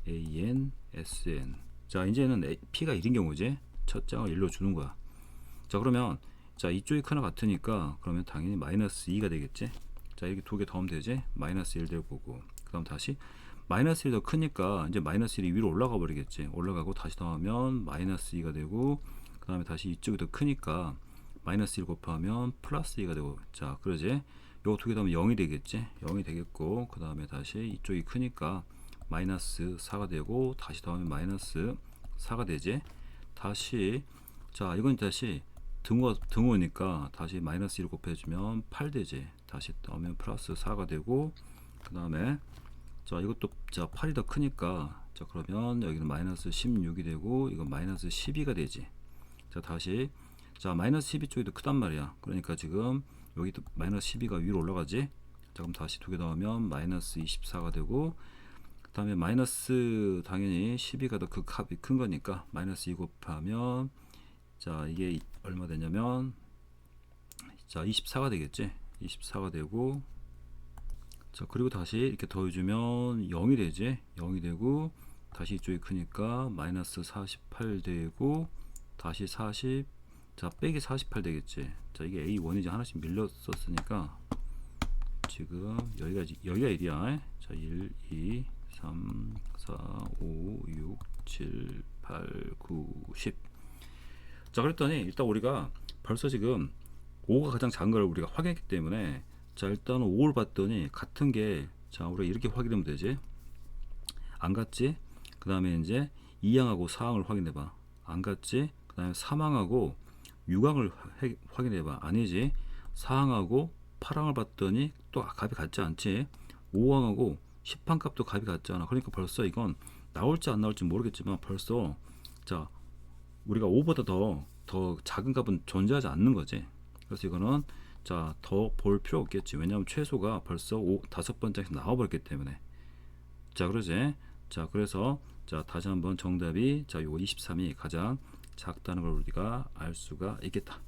AN, SN. 자, 이제는 P가 1인 경우지. 첫 장을 1로 주는 거야. 자, 그러면 자, 이쪽이 크나 같으니까 그러면 당연히 마이너스 2가 되겠지. 자, 이렇게 두 개 더하면 되지. 마이너스 1 될 거고, 그 다음 다시 마이너스 1 더 크니까 이제 마이너스 1이 위로 올라가 버리겠지. 올라가고 다시 더하면 마이너스 2가 되고, 그 다음에 다시 이쪽이 더 크니까 마이너스 1 곱하면 플러스 2가 되고, 자, 그러지. 요거 두 개 더하면 0이 되겠지. 0이 되겠고, 그 다음에 다시 이쪽이 크니까 마이너스 4가 되고, 다시 더하면 마이너스 4가 되지. 다시, 자, 이건 다시 등호니까 다시 마이너스 1 곱해주면 8 되지. 다시 더하면 플러스 4가 되고, 그 다음에 자, 이것도 자 8이 더 크니까, 자, 그러면 여기는 마이너스 16이 되고, 이건 마이너스 12가 되지. 자, 다시 자, 마이너스 12 쪽이 더 크단 말이야. 그러니까 지금 여기 마이너스 12가 위로 올라가지. 자, 그럼 다시 두 개 더하면 마이너스 24가 되고, 그 다음에 마이너스 당연히 12가 더 그 값이 큰 거니까 마이너스 2 곱하면, 자, 이게 얼마 되냐면, 자, 24가 되겠지. 24가 되고, 자, 그리고 다시 이렇게 더해주면 0이 되지. 0이 되고, 다시 이쪽이 크니까 마이너스 48 되고, 다시 40, 자, 빼기 48 되겠지. 자, 이게 A1이지. 하나씩 밀렸었으니까 지금 여기가 1이야. 자, 1, 2, 3, 4, 5, 6, 7, 8, 9, 10. 자, 그랬더니 일단 우리가 벌써 지금 5가 가장 작은 걸 우리가 확인했기 때문에, 자, 일단 5를 봤더니 같은 게, 자, 우리가 이렇게 확인하면 되지. 안 같지? 그 다음에 이제 2항하고 4항을 확인해봐. 안 같지? 그 다음에 3항하고 6항을 확인해봐. 아니지. 4항하고 8항을 봤더니 또 값이 같지 않지. 5항하고 10항 값도 값이 같지 않아. 그러니까 벌써 이건 나올지 안 나올지 모르겠지만, 벌써 자, 우리가 5보다 더 작은 값은 존재하지 않는 거지. 그래서 이거는 자, 더 볼 필요 없겠지. 왜냐하면 최소가 벌써 5번째에서 나와버렸기 때문에. 자, 그러지. 자, 그래서 자, 다시 한번 정답이, 자, 요거 23이 가장 작다는 걸 우리가 알 수가 있겠다.